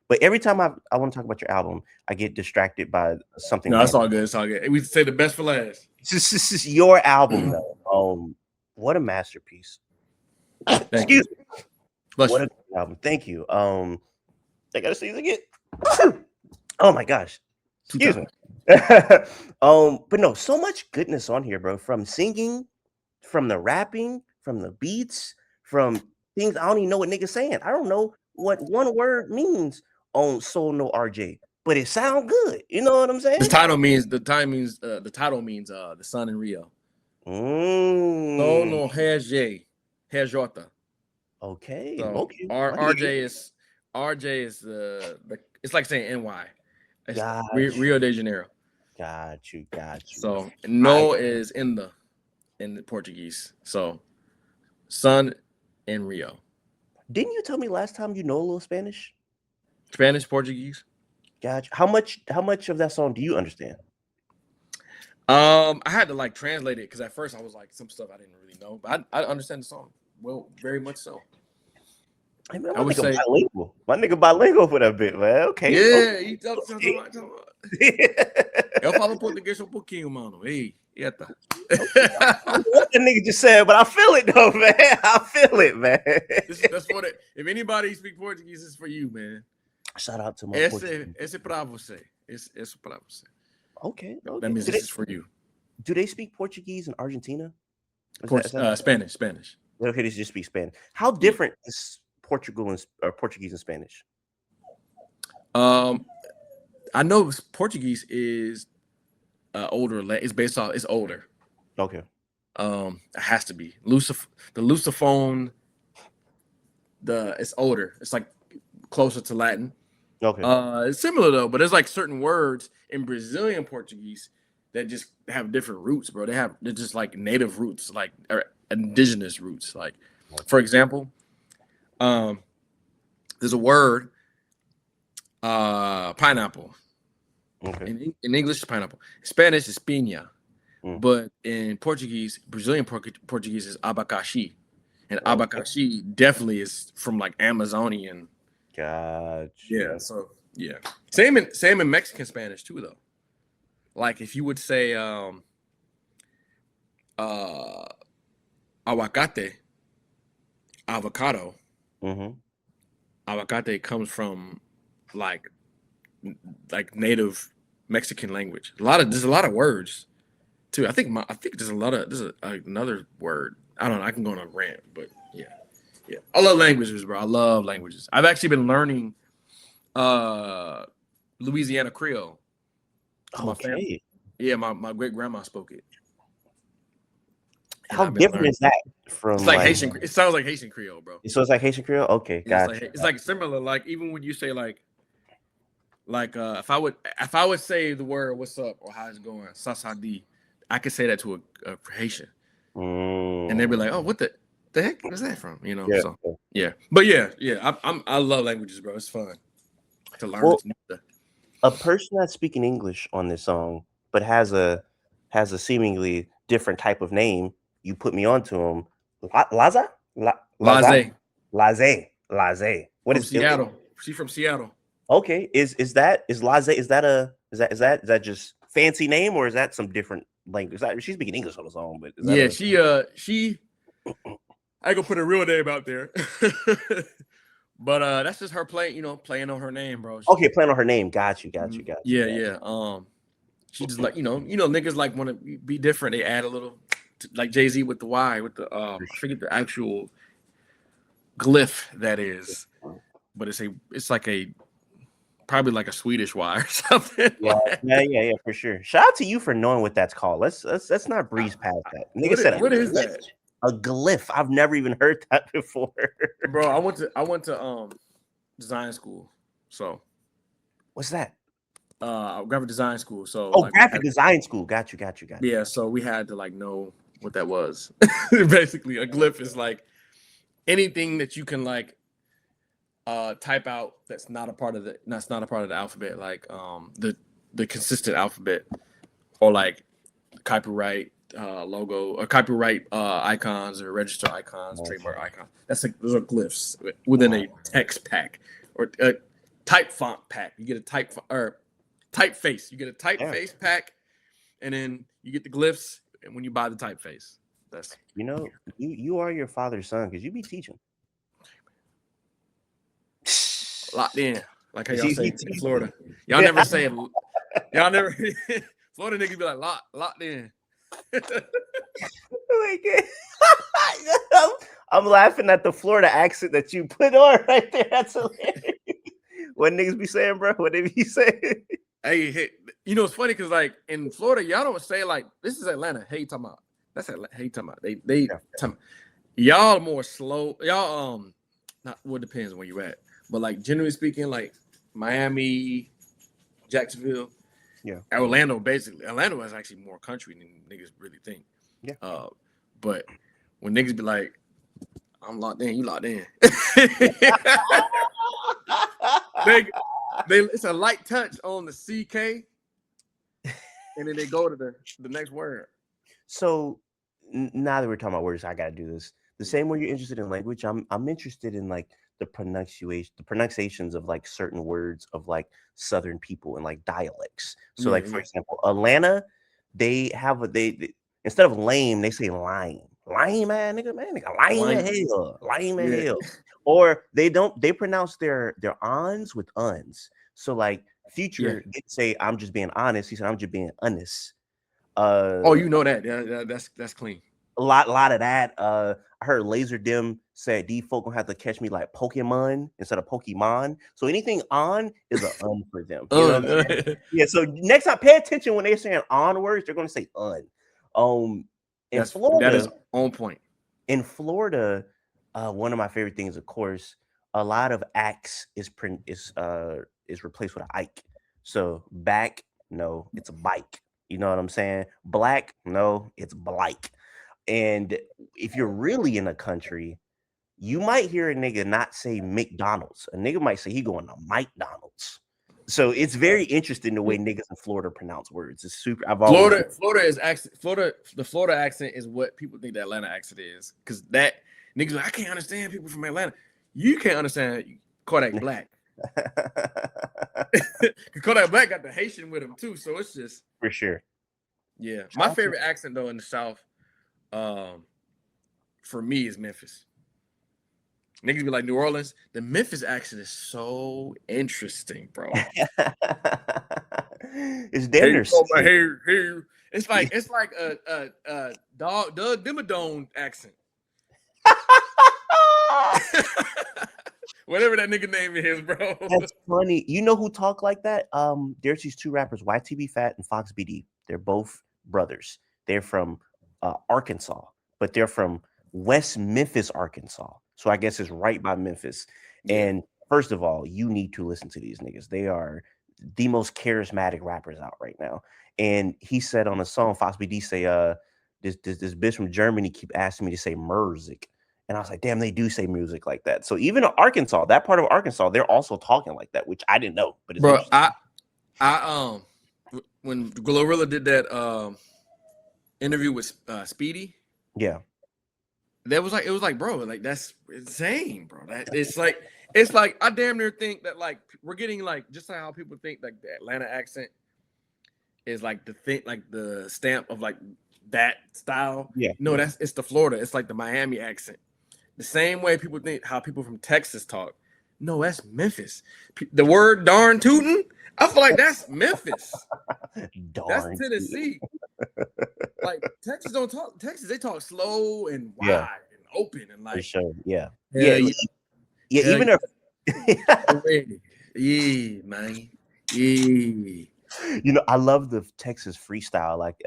Speaker 1: But every time I want to talk about your album, I get distracted by something.
Speaker 2: No, it's all good. It's all good. We say the best for last.
Speaker 1: This is your album, though. What a masterpiece. Excuse me. What a good album. Thank you. I gotta see this again. Oh my gosh. Excuse me. But no, so much goodness on here, bro. From singing, from the rapping, from the beats, from things I don't even know what niggas saying. I don't know what one word means on Soul No RJ, but it sound good. You know what I'm saying?
Speaker 2: The title means the sun in Rio. Soul No RJ.
Speaker 1: Okay.
Speaker 2: So
Speaker 1: Okay.
Speaker 2: RJ is the it's like saying NY. It's
Speaker 1: Got
Speaker 2: Rio de Janeiro.
Speaker 1: Got you.
Speaker 2: So no is in the Portuguese. So sun in Rio.
Speaker 1: Didn't you tell me last time you know a little Spanish?
Speaker 2: Spanish, Portuguese.
Speaker 1: Gotcha. How much of that song do you understand?
Speaker 2: I had to like translate it because at first I was like some stuff I didn't really know, but I understand the song well, very much so.
Speaker 1: Hey, man, my nigga bilingual for that bit, man. Okay.
Speaker 2: Yeah, he talks about. Eu falo português pouquinho, mano. Hey, eita.
Speaker 1: What the nigga just said, but I feel it though, man. I feel it, man.
Speaker 2: That's for that. If anybody speaks Portuguese, it's for you, man.
Speaker 1: Shout out to my
Speaker 2: Esse pra você. Esse pra você.
Speaker 1: Okay.
Speaker 2: That means this is for you.
Speaker 1: Do they speak Portuguese in Argentina?
Speaker 2: Spanish.
Speaker 1: Okay, they just speak Spanish. How different is Portuguese and Spanish?
Speaker 2: I know Portuguese is older. It's older.
Speaker 1: Okay.
Speaker 2: It has to be the Lusophone. It's older. It's like closer to Latin.
Speaker 1: Okay.
Speaker 2: It's similar though, but there's like certain words in Brazilian Portuguese that just have different roots, bro. They're just like native roots, like or indigenous roots. Like, for example, there's a word, pineapple.
Speaker 1: Okay.
Speaker 2: In English, it's pineapple. Spanish is piña, but in Portuguese, Brazilian Portuguese is abacaxi, and abacaxi definitely is from like Amazonian.
Speaker 1: Gotcha.
Speaker 2: Yeah. So yeah, same in Mexican Spanish too, though. Like if you would say aguacate, avocado. Aguacate comes from like native Mexican language. There's a lot of words too. I think there's another word. I don't know. I can go on a rant, but yeah. I love languages, bro. I love languages. I've actually been learning Louisiana Creole.
Speaker 1: Okay.
Speaker 2: My great grandma spoke it.
Speaker 1: How different is that from?
Speaker 2: It's like Haitian. It sounds like Haitian Creole, bro.
Speaker 1: So it's like Haitian Creole. Okay, gotcha.
Speaker 2: It's like similar. Like even when you say like if I would say the word "what's up" or "how's it going," "sasadi," I could say that to a Haitian, and they'd be like, "Oh, what the heck? Where's that from?" You know.
Speaker 1: Yeah.
Speaker 2: So yeah, but yeah. I love languages, bro. It's fun to learn.
Speaker 1: Well, a person that's speaking English on this song, but has a seemingly different type of name. You put me onto him. Laze. What is
Speaker 2: Seattle? She's from Seattle.
Speaker 1: Okay. Is Laze? Is that just fancy name, or is that some different language? She's speaking English on the song, but
Speaker 2: she. I go put her real name out there, but that's just her playing on her name, bro.
Speaker 1: Okay, playing on her name. Got you.
Speaker 2: Yeah. She just like niggas like want to be different. They add a little, like Jay-Z with the Y, with the I forget the actual glyph that is, but it's like probably like a Swedish Y or something.
Speaker 1: Yeah, for sure. Shout out to you for knowing what that's called. Let's not breeze past that. Nigga
Speaker 2: What is that?
Speaker 1: A glyph. I've never even heard that before.
Speaker 2: Bro, I went to design school. So
Speaker 1: what's that?
Speaker 2: Graphic design school. So
Speaker 1: graphic design school. Got you.
Speaker 2: Yeah, so we had to like know what that was. Basically, a glyph is like anything that you can like type out that's not a part of the alphabet, like the consistent alphabet, or like copyright logo or copyright icons or register icons, trademark icons. Those are glyphs within a text pack or type font pack. You get a typeface. You get a typeface pack, and then you get the glyphs. And when you buy the typeface, that's
Speaker 1: you are your father's son because you be teaching.
Speaker 2: Locked in, like how y'all say in Florida. Y'all never say it. Y'all never. Florida niggas be like locked in.
Speaker 1: I'm laughing at the Florida accent that you put on right there. That's hilarious. What niggas be saying, bro? What they be saying?
Speaker 2: Hey, you know it's funny because like in Florida, y'all don't say like this is Atlanta. Hey, talking about that's Atlanta. Hey, talking about y'all more slow. Y'all not well, depends on where you at, but like generally speaking, like Miami, Jacksonville, Orlando. Basically, Orlando is actually more country than niggas really think.
Speaker 1: Yeah.
Speaker 2: But when niggas be like, I'm locked in, you locked in. It's a light touch on the CK, and then they go to the next word.
Speaker 1: So now that we're talking about words, I gotta do this. The same way you're interested in language, I'm interested in like the pronunciations of like certain words of like Southern people and like dialects. So like for example, Atlanta, they have they instead of lame, they say lime. Lime, man, nigga, lime as hell. Or they pronounce their ons with uns. So like Future didn't say I'm just being honest. He said I'm just being honest.
Speaker 2: You know that. Yeah, that's clean.
Speaker 1: A lot of that. I heard Laser Dim said these folk gonna have to catch me like Pokemon instead of Pokemon. So anything on is an for them. You know what I'm saying? Yeah. So next time, pay attention when they're saying on words, they're gonna say un. In Florida,
Speaker 2: that is on point.
Speaker 1: In Florida, one of my favorite things, of course, a lot of acts is replaced with an Ike. So back, no, it's a bike. You know what I'm saying? Black, no, it's blike. And if you're really in a country, you might hear a nigga not say McDonald's. A nigga might say he going to Mike Donald's. So it's very interesting the way niggas in Florida pronounce words. It's super.
Speaker 2: The Florida accent is what people think the Atlanta accent is. Because that niggas like, I can't understand people from Atlanta. You can't understand Kodak Black. Kodak Black got the Haitian with him too. So it's just
Speaker 1: for sure.
Speaker 2: Yeah. My favorite accent though in the South, for me is Memphis. Niggas be like New Orleans. The Memphis accent is so interesting, bro.
Speaker 1: It's damn near.
Speaker 2: Hey. It's like a Doug Dimmadome accent. Whatever that nigga name is, bro.
Speaker 1: That's funny. You know who talk like that? There's these two rappers, YTB Fat and Fox BD. They're both brothers. They're from Arkansas, but they're from West Memphis, Arkansas. So I guess it's right by Memphis. And first of all, you need to listen to these niggas. They are the most charismatic rappers out right now. And he said on a song, Fox BD say, this bitch from Germany keep asking me to say Merzik. And I was like, damn, they do say music like that. So even in Arkansas, that part of Arkansas, they're also talking like that, which I didn't know. But it's
Speaker 2: bro, I when Glorilla did that interview with Speedy, it was like, bro, like that's insane, bro. That it's like I damn near think that like we're getting like just like how people think like the Atlanta accent is like the thing, like the stamp of like that style. No, it's the Florida. It's like the Miami accent. The same way people think how people from Texas talk. No, that's Memphis. The word darn tootin', I feel like that's Memphis. That's Tennessee. Like Texas don't talk. Texas, they talk slow and wide and open and like.
Speaker 1: For sure. Yeah.
Speaker 2: Even if. Yeah, man. Yeah.
Speaker 1: You know, I love the Texas freestyle. Like,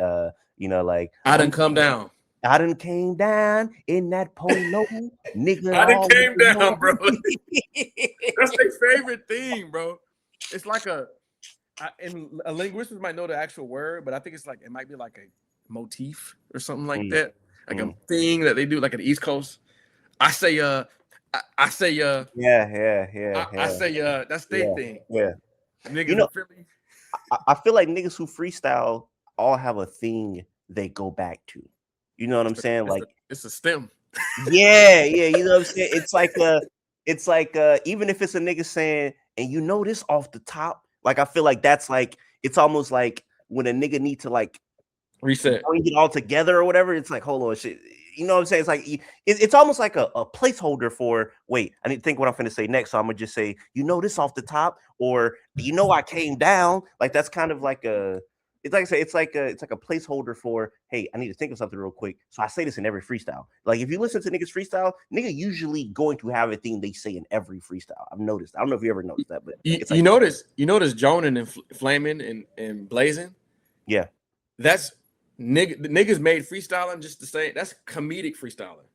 Speaker 1: like
Speaker 2: I done come down.
Speaker 1: I done came down in that polo, nigga.
Speaker 2: I done came down, bro. That's their favorite thing, bro. It's like and a linguist might know the actual word, but I think it's like it might be like a motif or something like that, like a thing that they do, like at the East Coast. I say, I say,
Speaker 1: yeah.
Speaker 2: I say, that's their thing.
Speaker 1: Yeah,
Speaker 2: niggas
Speaker 1: you know,
Speaker 2: in Philly.
Speaker 1: I feel like niggas who freestyle all have a thing they go back to. You know what I'm saying? Like
Speaker 2: it's a stem.
Speaker 1: Yeah. You know what I'm saying? It's like even if it's a nigga saying and you know this off the top. Like I feel like that's like it's almost like when a nigga need to like
Speaker 2: reset,
Speaker 1: bring it all together or whatever. It's like hold on, shit. You know what I'm saying? It's like it's almost like a placeholder for wait. I need to think what I'm going to say next, so I'm gonna just say you know this off the top, or you know I came down. Like that's kind of like a. It's like I say, it's like a placeholder for hey, I need to think of something real quick. So I say this in every freestyle. Like if you listen to niggas freestyle, nigga usually going to have a thing they say in every freestyle. I've noticed. I don't know if you ever noticed that, but it's like
Speaker 2: you notice Jonan and Flaming and Blazing.
Speaker 1: Yeah,
Speaker 2: that's the niggas made freestyling just the same. That's comedic freestyling.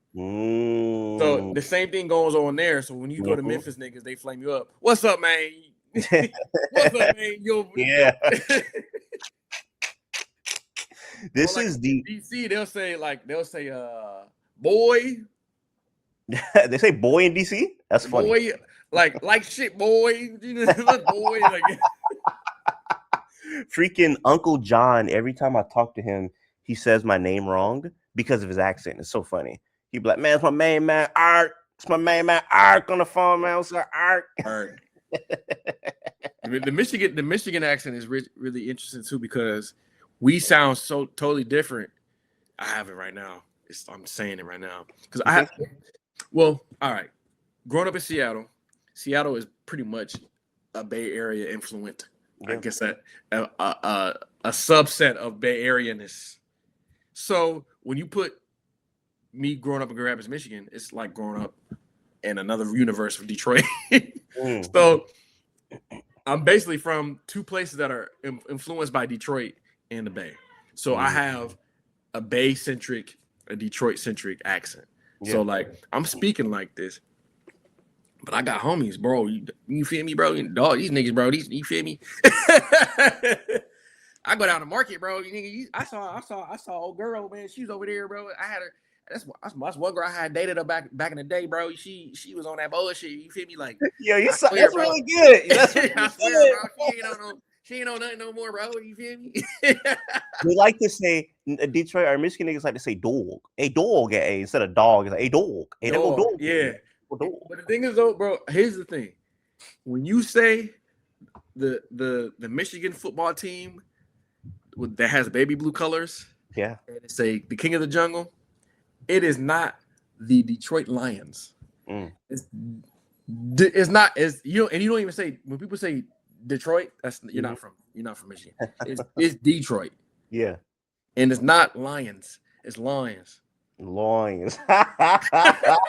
Speaker 2: So the same thing goes on there. So when you go to Memphis, niggas they flame you up. What's up, man? What's up, man?
Speaker 1: Yeah. This is the
Speaker 2: DC. They'll say boy.
Speaker 1: They say boy in DC. That's funny.
Speaker 2: Boy, like shit, boy. You know, boy. Like
Speaker 1: freaking Uncle John. Every time I talk to him, he says my name wrong because of his accent. It's so funny. He'd be like, "Man, it's my main man Art. It's my main man Art on the phone, man. What's up, Art?"
Speaker 2: Art. The Michigan accent is really interesting too because we sound so totally different. I have it right now. I'm saying it right now because I have. Well, all right. Growing up in Seattle is pretty much a Bay Area influence. Yeah. I guess a subset of Bay Area-ness. So when you put me growing up in Grand Rapids, Michigan, it's like growing up in another universe of Detroit. So I'm basically from two places that are influenced by Detroit and the Bay. So I have a Bay-centric, a Detroit-centric accent. Yeah. So like I'm speaking like this, but I got homies, bro. You feel me, bro? Dog, these niggas, bro. You feel me? I go down to market, bro. I saw old girl, man. She's over there, bro. I had her. That's one girl I had dated her back in the day, bro. She was on that bullshit. You feel me? Like,
Speaker 1: yo, that's really good. That's really
Speaker 2: I swear, bro. She ain't on nothing no more, bro. You feel me?
Speaker 1: We like to say Detroit or Michigan niggas like to say dog. A dog at A instead of dog. It's like a dog. A dog.
Speaker 2: Yeah. But the thing is though, bro, here's the thing. When you say the Michigan football team that has baby blue colors,
Speaker 1: yeah,
Speaker 2: and they say the king of the jungle, it is not the Detroit Lions. It's not as you don't even say when people say Detroit, that's you're not from Michigan. It's Detroit.
Speaker 1: Yeah.
Speaker 2: And it's not Lions, it's Lions.
Speaker 1: Lions.
Speaker 2: The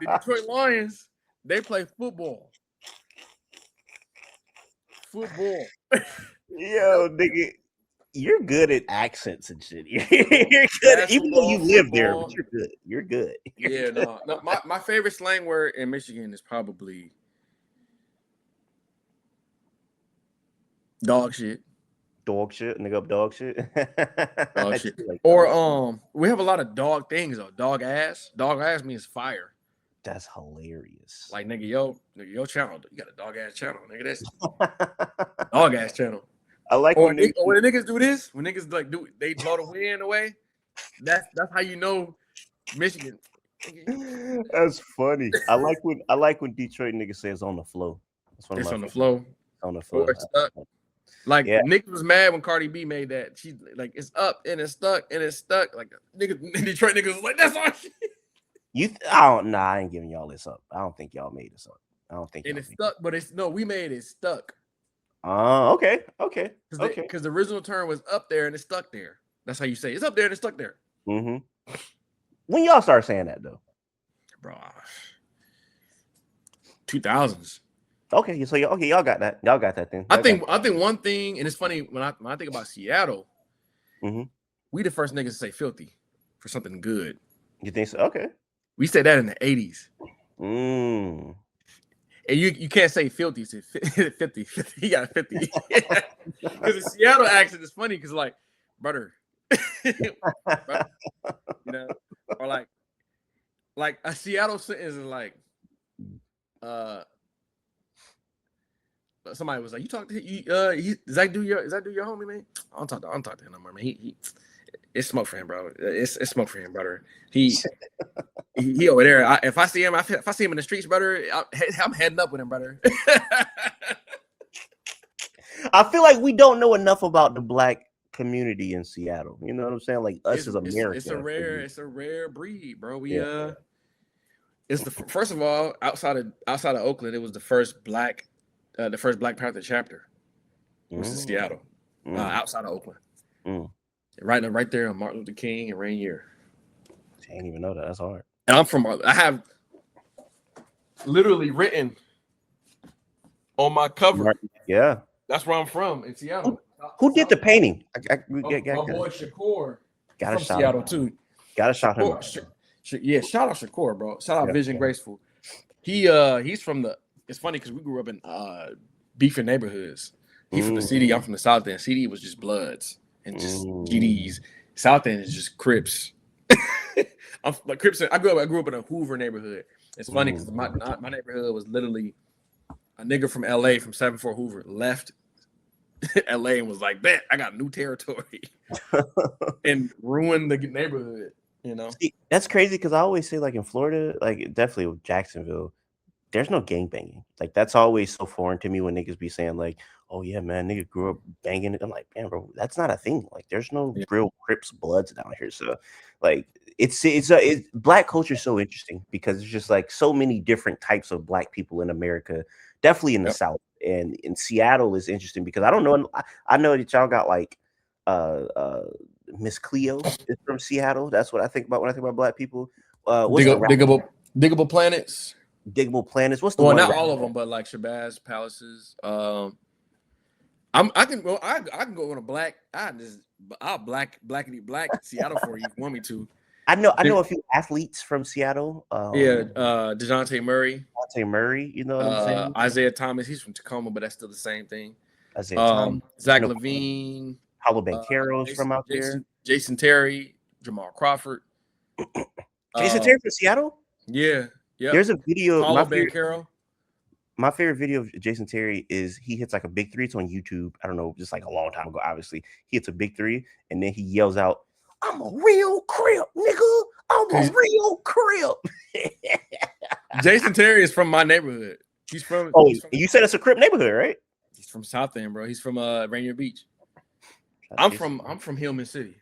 Speaker 2: Detroit Lions, they play football. Football.
Speaker 1: Yo, nigga, you're good at accents and shit. You're good, even though you live there, but you're good. You're good.
Speaker 2: Yeah, no. My favorite slang word in Michigan is probably dog shit.
Speaker 1: Dog shit, nigga up dog shit.
Speaker 2: Dog shit. Like or we have a lot of dog things though. Dog ass. Dog ass means fire.
Speaker 1: That's hilarious.
Speaker 2: Like nigga, your channel. You got a dog ass channel, nigga. That's dog ass channel.
Speaker 1: I like
Speaker 2: when the niggas do this. When niggas like they blow the wind away. That's how you know Michigan.
Speaker 1: That's funny. I like when Detroit niggas say it's on the flow.
Speaker 2: It's on the flow.
Speaker 1: On the flow.
Speaker 2: Like Nick was mad when Cardi B made that. She's like, it's up and it's stuck and it's stuck. Like niggas, Detroit niggas was like, that's all shit.
Speaker 1: I ain't giving y'all this up. I don't think y'all made this up. I don't think.
Speaker 2: And it's stuck, but we made it stuck.
Speaker 1: Okay.
Speaker 2: Because the original term was up there and it's stuck there. That's how you say it. It's up there and it's stuck there.
Speaker 1: Mm-hmm. When y'all start saying that though,
Speaker 2: bro, 2000s.
Speaker 1: Okay, so y'all got that. Y'all got that thing.
Speaker 2: I think one thing, and it's funny when I think about Seattle, we the first niggas to say filthy for something good.
Speaker 1: You think so? Okay.
Speaker 2: We said that in the 80s.
Speaker 1: And
Speaker 2: you can't say filthy, say 50. He got 50. Because the Seattle accent is funny because like, brother. Brother, you know, or like a Seattle sentence is like somebody was like, "You talk to you? Does that do your homie, man?" I don't talk to him no more, man. it's smoke for him, bro. It's smoke for him, brother. He over there. If I see him, if I see him in the streets, brother, I'm heading up with him, brother.
Speaker 1: I feel like we don't know enough about the black community in Seattle. You know what I'm saying? Like us as Americans.
Speaker 2: It's a rare breed, bro. It's the first of all outside of Oakland, it was the first Black Panther chapter. It was in Seattle, outside of Oakland. Right there on Martin Luther King and Rainier.
Speaker 1: I didn't even know that. That's hard.
Speaker 2: And I have literally written on my cover.
Speaker 1: Yeah.
Speaker 2: That's where I'm from in Seattle.
Speaker 1: Who did the painting?
Speaker 2: My boy Shakur.
Speaker 1: Got
Speaker 2: from Seattle too.
Speaker 1: Got a shot him.
Speaker 2: Yeah, shout out Shakur, bro. Shout out Vision Graceful. He's from the. It's funny because we grew up in beefing neighborhoods. He's from the CD. I'm from the South End. CD was just Bloods and just GDs. South End is just Crips. I'm like Crips. I grew up in a Hoover neighborhood. It's funny because my neighborhood was literally a nigga from LA from 74 Hoover left LA and was like, "Bet I got new territory," and ruined the neighborhood. You know,
Speaker 1: see, that's crazy because I always say, like in Florida, like definitely with Jacksonville, there's no gang banging. Like that's always so foreign to me when niggas be saying like, "Oh yeah, man, nigga grew up banging it." I'm like, man, bro, that's not a thing. Like there's no real Crips Bloods down here. So, like it's black culture is so interesting because it's just like so many different types of black people in America. Definitely in the South and in Seattle is interesting because I don't know. I know that y'all got like Miss Cleo is from Seattle. That's what I think about when I think about black people.
Speaker 2: Diggable Planets.
Speaker 1: Diggable Planets. What's the one?
Speaker 2: Not all of them, but like Shabazz Palaces. I can go on a black. I'll blackity black Seattle for you if you want me to.
Speaker 1: I know a few athletes from Seattle.
Speaker 2: DeJounte Murray.
Speaker 1: You know what I'm saying?
Speaker 2: Isaiah Thomas, he's from Tacoma, but that's still the same thing.
Speaker 1: Isaiah Thomas.
Speaker 2: Zach Levine.
Speaker 1: Paulo Banchero's from out there.
Speaker 2: Jason Terry, Jamal Crawford.
Speaker 1: Jason Terry from Seattle?
Speaker 2: Yeah.
Speaker 1: There's a video.
Speaker 2: Paulo Banchero.
Speaker 1: My favorite video of Jason Terry is he hits like a big three. It's on YouTube. I don't know, just like a long time ago, obviously. He hits a big three, and then he yells out, "I'm a real Crip, nigga. I'm a real Crip."
Speaker 2: Jason Terry is from my neighborhood. He's from.
Speaker 1: You said it's a Crip neighborhood, right?
Speaker 2: He's from South End, bro. He's from Rainier Beach. I'm from Hillman City.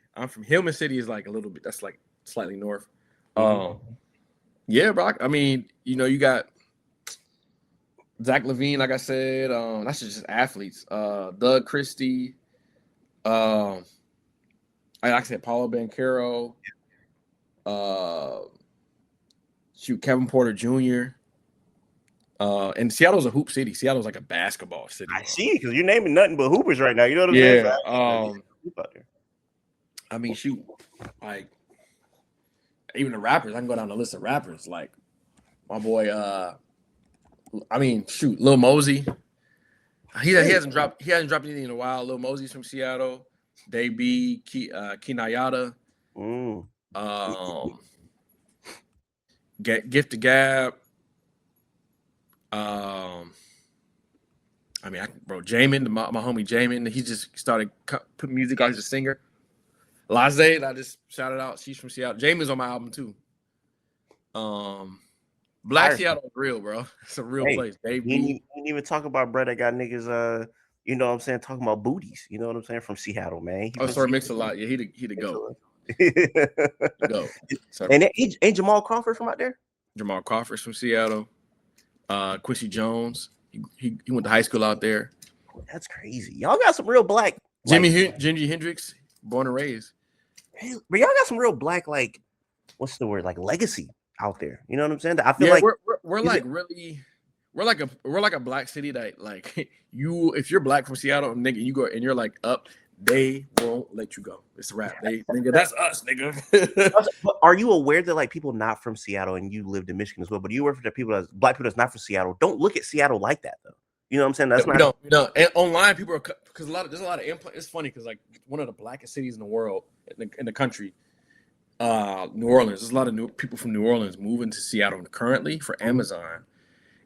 Speaker 2: Hillman City is like a little bit. That's like slightly north. Yeah, bro. I mean, you got Zach Levine, like I said. That's just athletes. Doug Christie. Like I said, Paulo Banchero. Kevin Porter Jr. And Seattle's a hoop city. Seattle's like a basketball city.
Speaker 1: I see, because you're naming nothing but hoopers right now. You know what I'm saying?
Speaker 2: Yeah. I mean, shoot, like even the rappers. I can go down the list of rappers. Like my boy. Lil Mosey. He hasn't dropped anything in a while. Lil Mosey's from Seattle. Day B, Kinayata. Gift to Gab. Jamin, my homie Jamin, he just started putting music out. He's a singer. Laze, I just shouted out. She's from Seattle. Jamin's on my album too. Black Seattle is real, bro. It's a real place.
Speaker 1: You didn't even talk about bro that got niggas. You know what I'm saying? Talking about booties. You know what I'm saying? From Seattle, man.
Speaker 2: Sorry, Mix a Lot. Yeah, he the GOAT. Go.
Speaker 1: And ain't Jamal Crawford from out there?
Speaker 2: Jamal Crawford's from Seattle. Quincy Jones. He went to high school out there.
Speaker 1: That's crazy. Y'all got some real black.
Speaker 2: Jimi Hendrix, born and raised.
Speaker 1: But y'all got some real black, like, what's the word? Like legacy out there. You know what I'm saying? I feel like
Speaker 2: we're like a black city that like if you're black from Seattle, nigga, you go and you're like up, they won't let you go. It's a wrap. Nigga, that's us, nigga.
Speaker 1: But are you aware that like people not from Seattle and you lived in Michigan as well? But you work for the black people that's not from Seattle. Don't look at Seattle like that though. You know what I'm saying? That's not.
Speaker 2: No. And online, people are because there's a lot of input. It's funny because like one of the blackest cities in the world in the country, New Orleans. There's a lot of new people from New Orleans moving to Seattle currently for Amazon,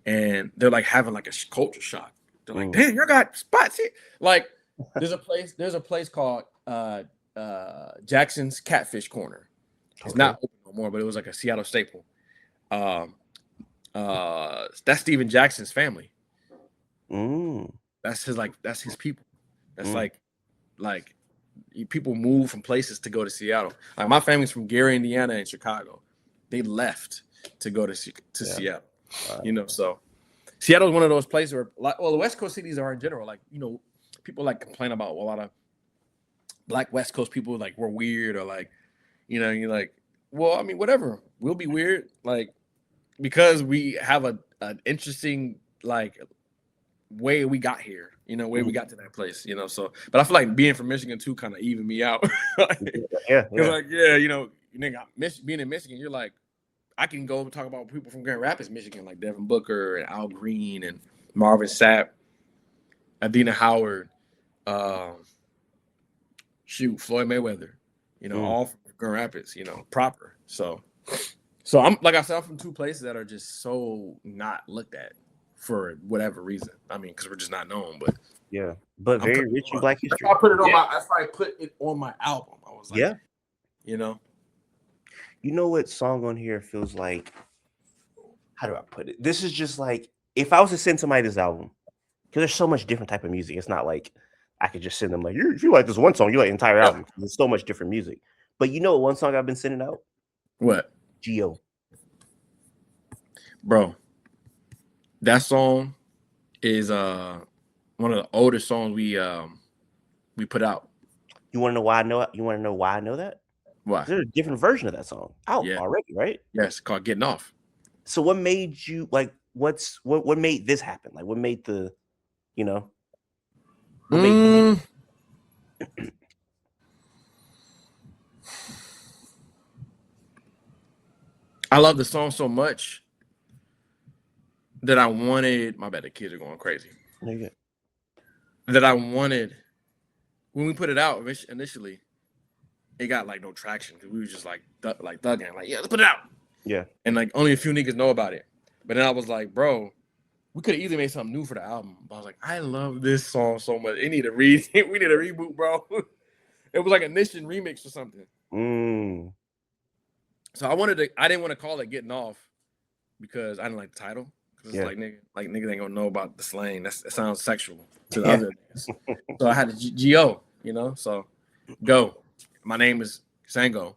Speaker 2: and they're like having like a culture shock. They're like, "Damn, you got spots here!" Like, there's a place called Jackson's Catfish Corner. It's not open no more, but it was like a Seattle staple. That's Steven Jackson's family. That's his people. That's like people move from places to go to Seattle. Like my family's from Gary, Indiana, and Chicago. They left to go to Seattle. So Seattle is one of those places where, the West Coast cities are in general. Like, people like complain about a lot of Black West Coast people, like we're weird, or like, you're like, well, I mean, whatever. We'll be weird, like, because we have an interesting like way we got here, way we got to that place, So, but I feel like being from Michigan too kind of even me out. Being in Michigan, you're like, I can go talk about people from Grand Rapids, Michigan, like Devin Booker and Al Green and Marvin Sapp, Adina Howard, Floyd Mayweather, all from Grand Rapids, proper. So I'm, like I said, I'm from two places that are just so not looked at for whatever reason. I mean, because we're just not known, but
Speaker 1: very rich in Black history.
Speaker 2: I put it on that's why I put it on my album. I was like,
Speaker 1: You know what song on here feels like? How do I put it? This is just like, if I was to send somebody this album, because there's so much different type of music. It's not like I could just send them like, if you like this one song, you like the entire album. There's so much different music. But you know what one song I've been sending out?
Speaker 2: What?
Speaker 1: Geo.
Speaker 2: Bro, that song is one of the oldest songs we put out.
Speaker 1: You want to know why I know it? You want to know why I know that?
Speaker 2: Why?
Speaker 1: There's a different version of that song out already, right?
Speaker 2: Yes, it's called Getting Off.
Speaker 1: So what made you like? What made this happen? Like, what made the,
Speaker 2: I love the song so much that I wanted. My bad, the kids are going crazy. That I wanted, when we put it out initially, it got like no traction because we was just like thugging, like, let's put it out.
Speaker 1: Yeah. And
Speaker 2: like only a few niggas know about it. But then I was like, bro, we could have easily made something new for the album. But I was like, I love this song so much. We need a reboot, bro. It was like a Nation remix or something. So I didn't want to call it Getting Off because I didn't like the title. Because it's like niggas ain't gonna know about the slang. It sounds sexual to the other niggas. So I had a G-O, so go. My name is Sango.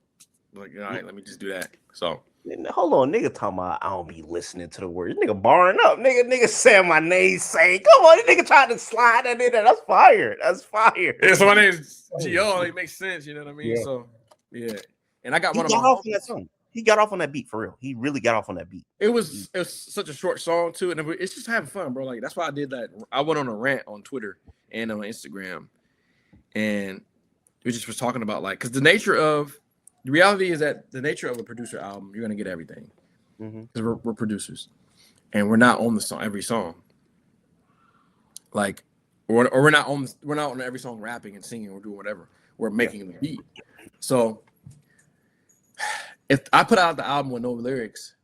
Speaker 2: Like, all right, let me just do that. So
Speaker 1: hold on, nigga talking about I don't be listening to the words. Nigga barring up. Nigga saying my name, saying, come on, this nigga trying to slide that in there. That's fire.
Speaker 2: Yeah, so my name is G-O. It makes sense, you know what I mean? Yeah. So and I got one of my
Speaker 1: off on that song. He got off on that beat for real. He really got off on that beat.
Speaker 2: It was such a short song too, and it's just having fun, bro. Like that's why I did that. I went on a rant on Twitter and on Instagram, and we just was talking about like, because the reality is that the nature of a producer album, you're gonna get everything, because we're producers, and we're not on every song. Like, or we're not on every song rapping and singing or doing whatever. We're making the beat. So if I put out the album with no lyrics,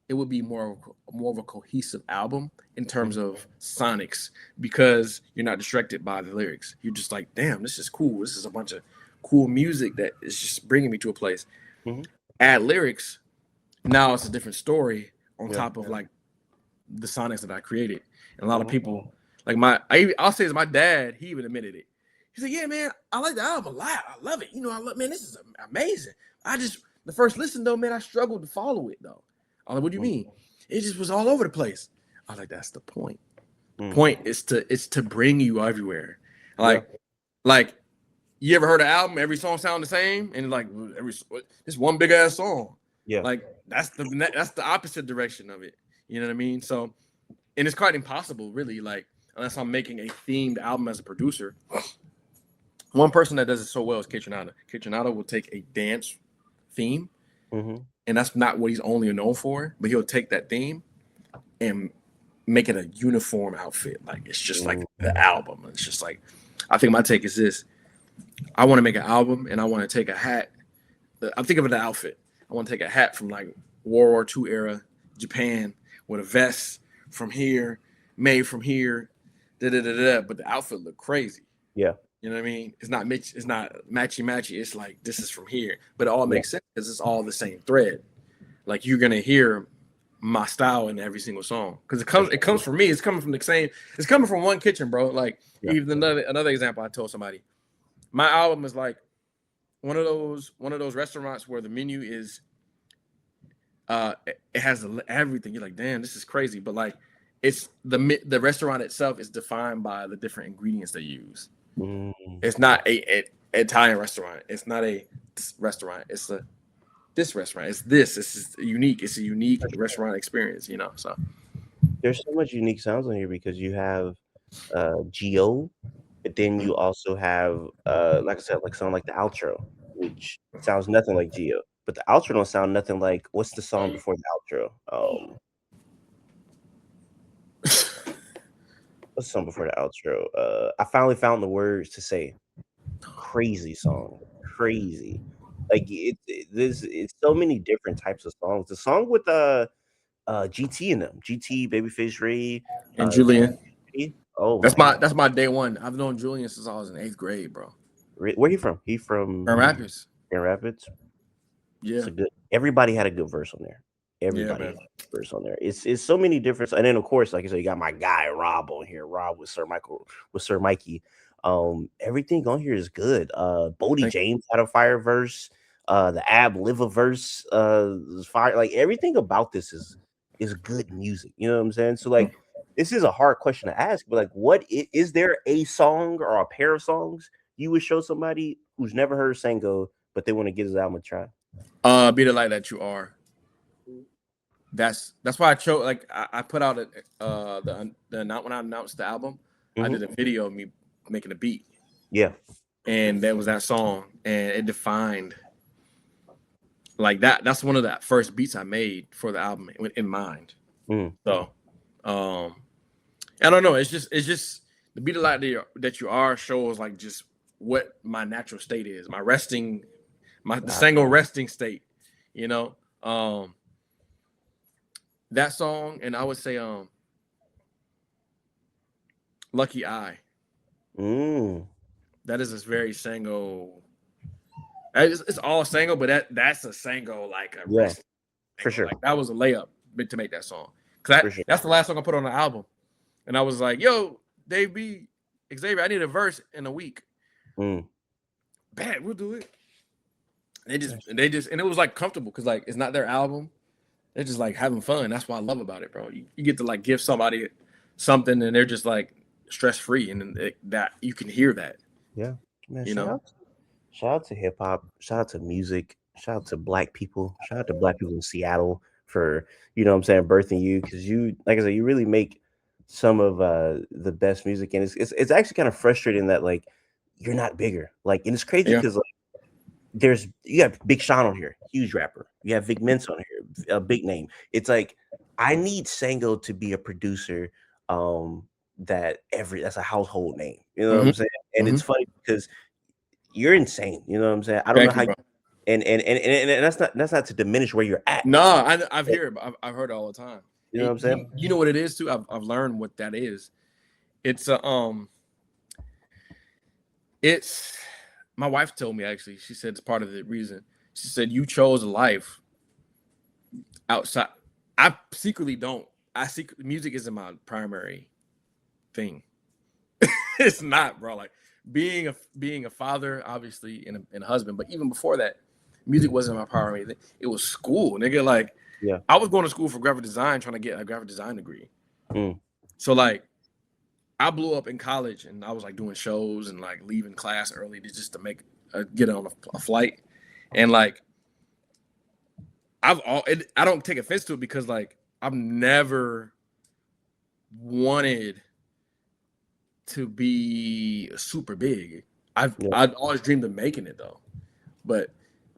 Speaker 2: it would be more of a cohesive album in terms of sonics, because you're not distracted by the lyrics. You're just like, damn, this is cool. This is a bunch of cool music that is just bringing me to a place. Add lyrics, now it's a different story on top of like the sonics that I created. And a lot of people, like I'll say it's my dad, he even admitted it. He's like, yeah, man, I like the album a lot. I love it. Man, this is amazing. The first listen though, man, I struggled to follow it though. I'm like, what do you mean? It just was all over the place. I was like, that's the point. Point is to bring you everywhere. Like you ever heard an album, every song sound the same, and like this one big ass song. Yeah. Like that's the opposite direction of it. You know what I mean? So, and it's quite impossible, really, like, unless I'm making a themed album as a producer. One person that does it so well is Kitchenada. Kitchenada will take a dance theme, and that's not what he's only known for, but he'll take that theme and make it a uniform outfit. Like, it's just like the album. It's just like, I think my take is this. I want to make an album, and I want to take a hat. I'm thinking of the outfit. I want to take a hat from like World War II era Japan with a vest from here, made from here, but the outfit looked crazy.
Speaker 1: Yeah.
Speaker 2: You know what I mean? It's not matchy matchy. It's like this is from here, but it all makes sense because it's all the same thread. Like you're gonna hear my style in every single song because it comes from me. It's coming from the same. It's coming from one kitchen, bro. Like even another example, I told somebody, my album is like one of those restaurants where the menu is it has everything. You're like, damn, this is crazy, but like it's the restaurant itself is defined by the different ingredients they use. It's not a Italian restaurant. It's not a restaurant. It's this restaurant. It's this. This is unique. It's a unique restaurant experience. You know. So
Speaker 1: there's so much unique sounds on here because you have Geo, but then you also have like I said, like something like the outro, which sounds nothing like Geo. But the outro don't sound nothing like what's the song before the outro? What's the song before the outro? I finally found the words to say. Crazy song, crazy. Like it's so many different types of songs. The song with GT in them, GT, Babyface Ray,
Speaker 2: and Julian.
Speaker 1: Oh,
Speaker 2: that's my day one. I've known Julian since I was in 8th grade, bro.
Speaker 1: Where he from? He from
Speaker 2: Grand Rapids.
Speaker 1: Grand Rapids.
Speaker 2: Yeah.
Speaker 1: Everybody had a good verse on there. Everybody had a good verse on there. It's so many different. And then of course, like I said, you got my guy Rob on here. Rob with Sir Mikey. Everything on here is good. Bodie James had a fire verse. The Ab Liva verse fire. Like everything about this is good music. You know what I'm saying? So like this is a hard question to ask, but like what is there a song or a pair of songs you would show somebody who's never heard Sango but they want to give his album a try?
Speaker 2: Be the light that you are. That's why I chose. Like I put out when I announced the album, I did a video of me making a beat.
Speaker 1: Yeah,
Speaker 2: and that was that song, and it defined like that. That's one of the first beats I made for the album in mind. So, I don't know. It's just the beat the light that you are shows like just what my natural state is, the Sango resting state. You know, that song, and I would say Lucky Eye. That is a very Sango. It's all Sango, but that's a Sango like a rest.
Speaker 1: For sure.
Speaker 2: Like, that was a layup to make that song. Cause that's the last song I put on the album, and I was like, "Yo, Dave B, Xavier, I need a verse in a week." Bad, we'll do it. And it was like comfortable because like it's not their album. They're just like having fun. That's what I love about it, bro. You get to like give somebody something, and they're just like stress free, and that you can hear that.
Speaker 1: Yeah, man.
Speaker 2: Shout
Speaker 1: out to hip hop. Shout out to music. Shout out to Black people. Shout out to Black people in Seattle for birthing you, because you, like I said, you really make some of the best music, and it's actually kind of frustrating that like you're not bigger. Like, and it's crazy because like you got Big Sean on here, huge rapper. You have Vic Mensa on here, a big name. It's like I need Sango to be a producer that's a household name. You know what I'm saying? And it's funny because you're insane. You know what I'm saying? I don't know how you, and that's not to diminish where you're at.
Speaker 2: No, I've heard it. I've heard it all the time.
Speaker 1: You know what I'm saying?
Speaker 2: You know what it is too? I've learned what that is. It's my wife told me, actually, she said it's part of the reason. She said you chose a life outside. I secretly don't. Music isn't my primary thing. It's not, bro. Like being a father, obviously, and a husband, but even before that, music wasn't my primary thing. It was school, nigga. Like, I was going to school for graphic design, trying to get a graphic design degree. So like, I blew up in college, and I was like doing shows and like leaving class early just to get on a flight, and like I don't take offense to it because like I've never wanted to be super big. I'd always dreamed of making it though, but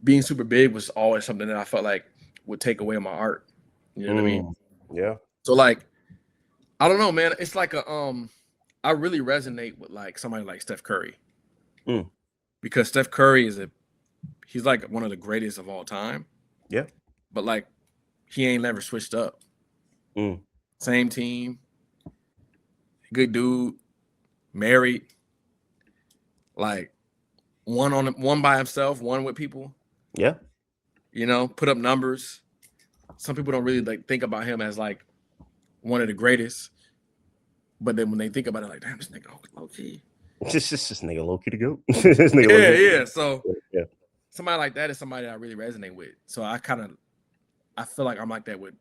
Speaker 2: being super big was always something that I felt like would take away my art. You know what I mean?
Speaker 1: Yeah.
Speaker 2: So like, I don't know, man. It's like I really resonate with like somebody like Steph Curry, because Steph Curry he's like one of the greatest of all time.
Speaker 1: Yeah.
Speaker 2: But like, he ain't never switched up. Same team, good dude, married. like one by himself, one with people.
Speaker 1: Yeah.
Speaker 2: You know, put up numbers. Some people don't really like think about him as like one of the greatest, but then when they think about it, like, damn, this nigga low key.
Speaker 1: This nigga low key to go. This nigga low key.
Speaker 2: Yeah. So
Speaker 1: Yeah.
Speaker 2: somebody like that is somebody that I really resonate with. So I feel like I'm like that with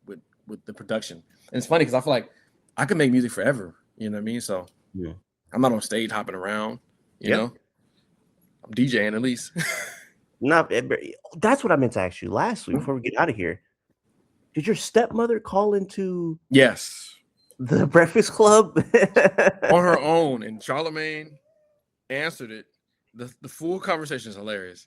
Speaker 2: the production. And it's funny because I feel like I could make music forever. You know what I mean? So
Speaker 1: Yeah.
Speaker 2: I'm not on stage hopping around. You know, I'm DJing at least.
Speaker 1: That's what I ment to ask you last week before we get out of here. Did your stepmother call into
Speaker 2: Yes,
Speaker 1: the Breakfast Club
Speaker 2: on her own, and Charlemagne answered it. The full conversation is hilarious,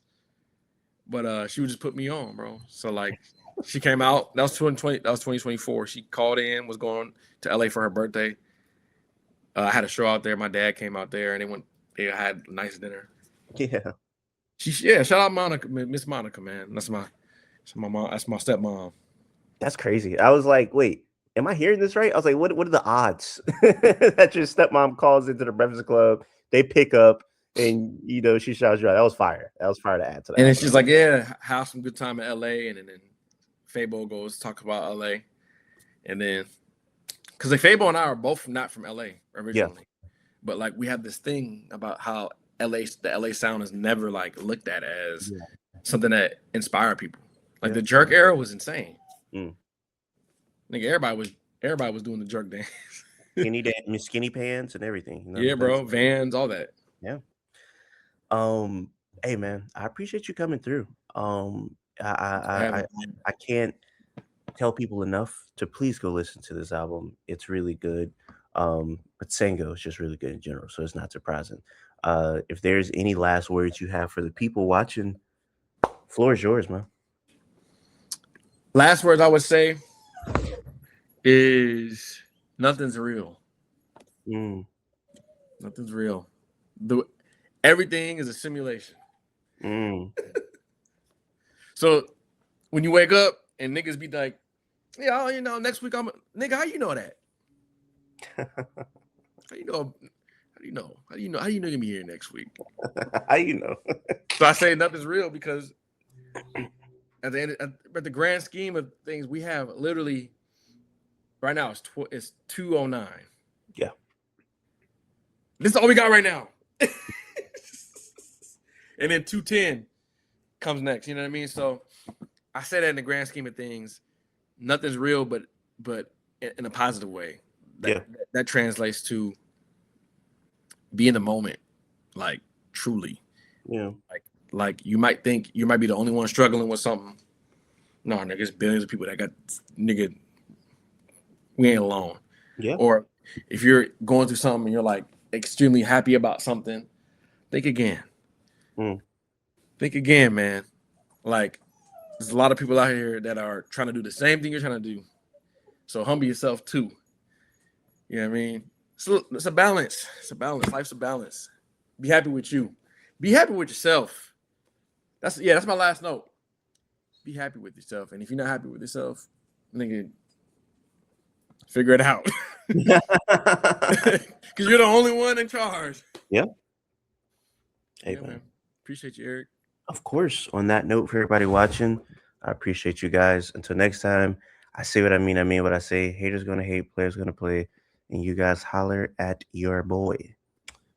Speaker 2: but she would just put me on, bro. So like, she came out. That was 2020. That was 2024. She called in. Was going to LA for her birthday. I had a show out there. My dad came out there, and they had a nice dinner.
Speaker 1: Yeah.
Speaker 2: Shout out Monica, Miss Monica, man. That's my mom. That's my stepmom.
Speaker 1: That's crazy. I was like, wait, am I hearing this right? I was like, what are the odds that your stepmom calls into the Breakfast Club? They pick up and she shouts you out. That was fire. That was fire to add to that.
Speaker 2: And then she's like, yeah, have some good time in LA. And then Fabo goes talk about LA. And then because like Fabo and I are both not from LA originally. Yeah. But like we have this thing about how the LA sound is never like looked at as something that inspired people. Like the jerk era was insane. Nigga, everybody was doing the jerk dance.
Speaker 1: skinny pants and everything.
Speaker 2: Yeah, bro. Vans, all that.
Speaker 1: Yeah. Hey man, I appreciate you coming through. I can't tell people enough to please go listen to this album. It's really good. But Sango is just really good in general, so it's not surprising. If there's any last words you have for the people watching, floor is yours, man.
Speaker 2: Last words I would say is nothing's real. Nothing's real. Everything is a simulation. So when you wake up and niggas be like, yeah, next week nigga, how you know that? How you know you're gonna be here next week?
Speaker 1: How you know?
Speaker 2: So I say nothing's real because at the grand scheme of things, we have literally right now it's 2:09.
Speaker 1: Yeah.
Speaker 2: This is all we got right now. And then 2:10 comes next. You know what I mean? So I say that in the grand scheme of things, nothing's real, but in a positive way. That translates to be in the moment, like truly.
Speaker 1: Yeah.
Speaker 2: Like you might think you might be the only one struggling with something. No, nigga, it's billions of people that got nigga. We ain't alone.
Speaker 1: Yeah.
Speaker 2: Or if you're going through something and you're like extremely happy about something, think again. Think again, man. Like there's a lot of people out here that are trying to do the same thing you're trying to do. So humble yourself too. You know what I mean? It's a balance. It's a balance. Life's a balance. Be happy with you. Be happy with yourself. That's my last note. Be happy with yourself. And if you're not happy with yourself, nigga, figure it out. Because you're the only one in charge.
Speaker 1: Yeah. Hey, man.
Speaker 2: Appreciate you, Eric.
Speaker 1: Of course. On that note, for everybody watching, I appreciate you guys. Until next time, I say what I mean what I say. Haters gonna hate, players gonna play, and you guys holler at your boy.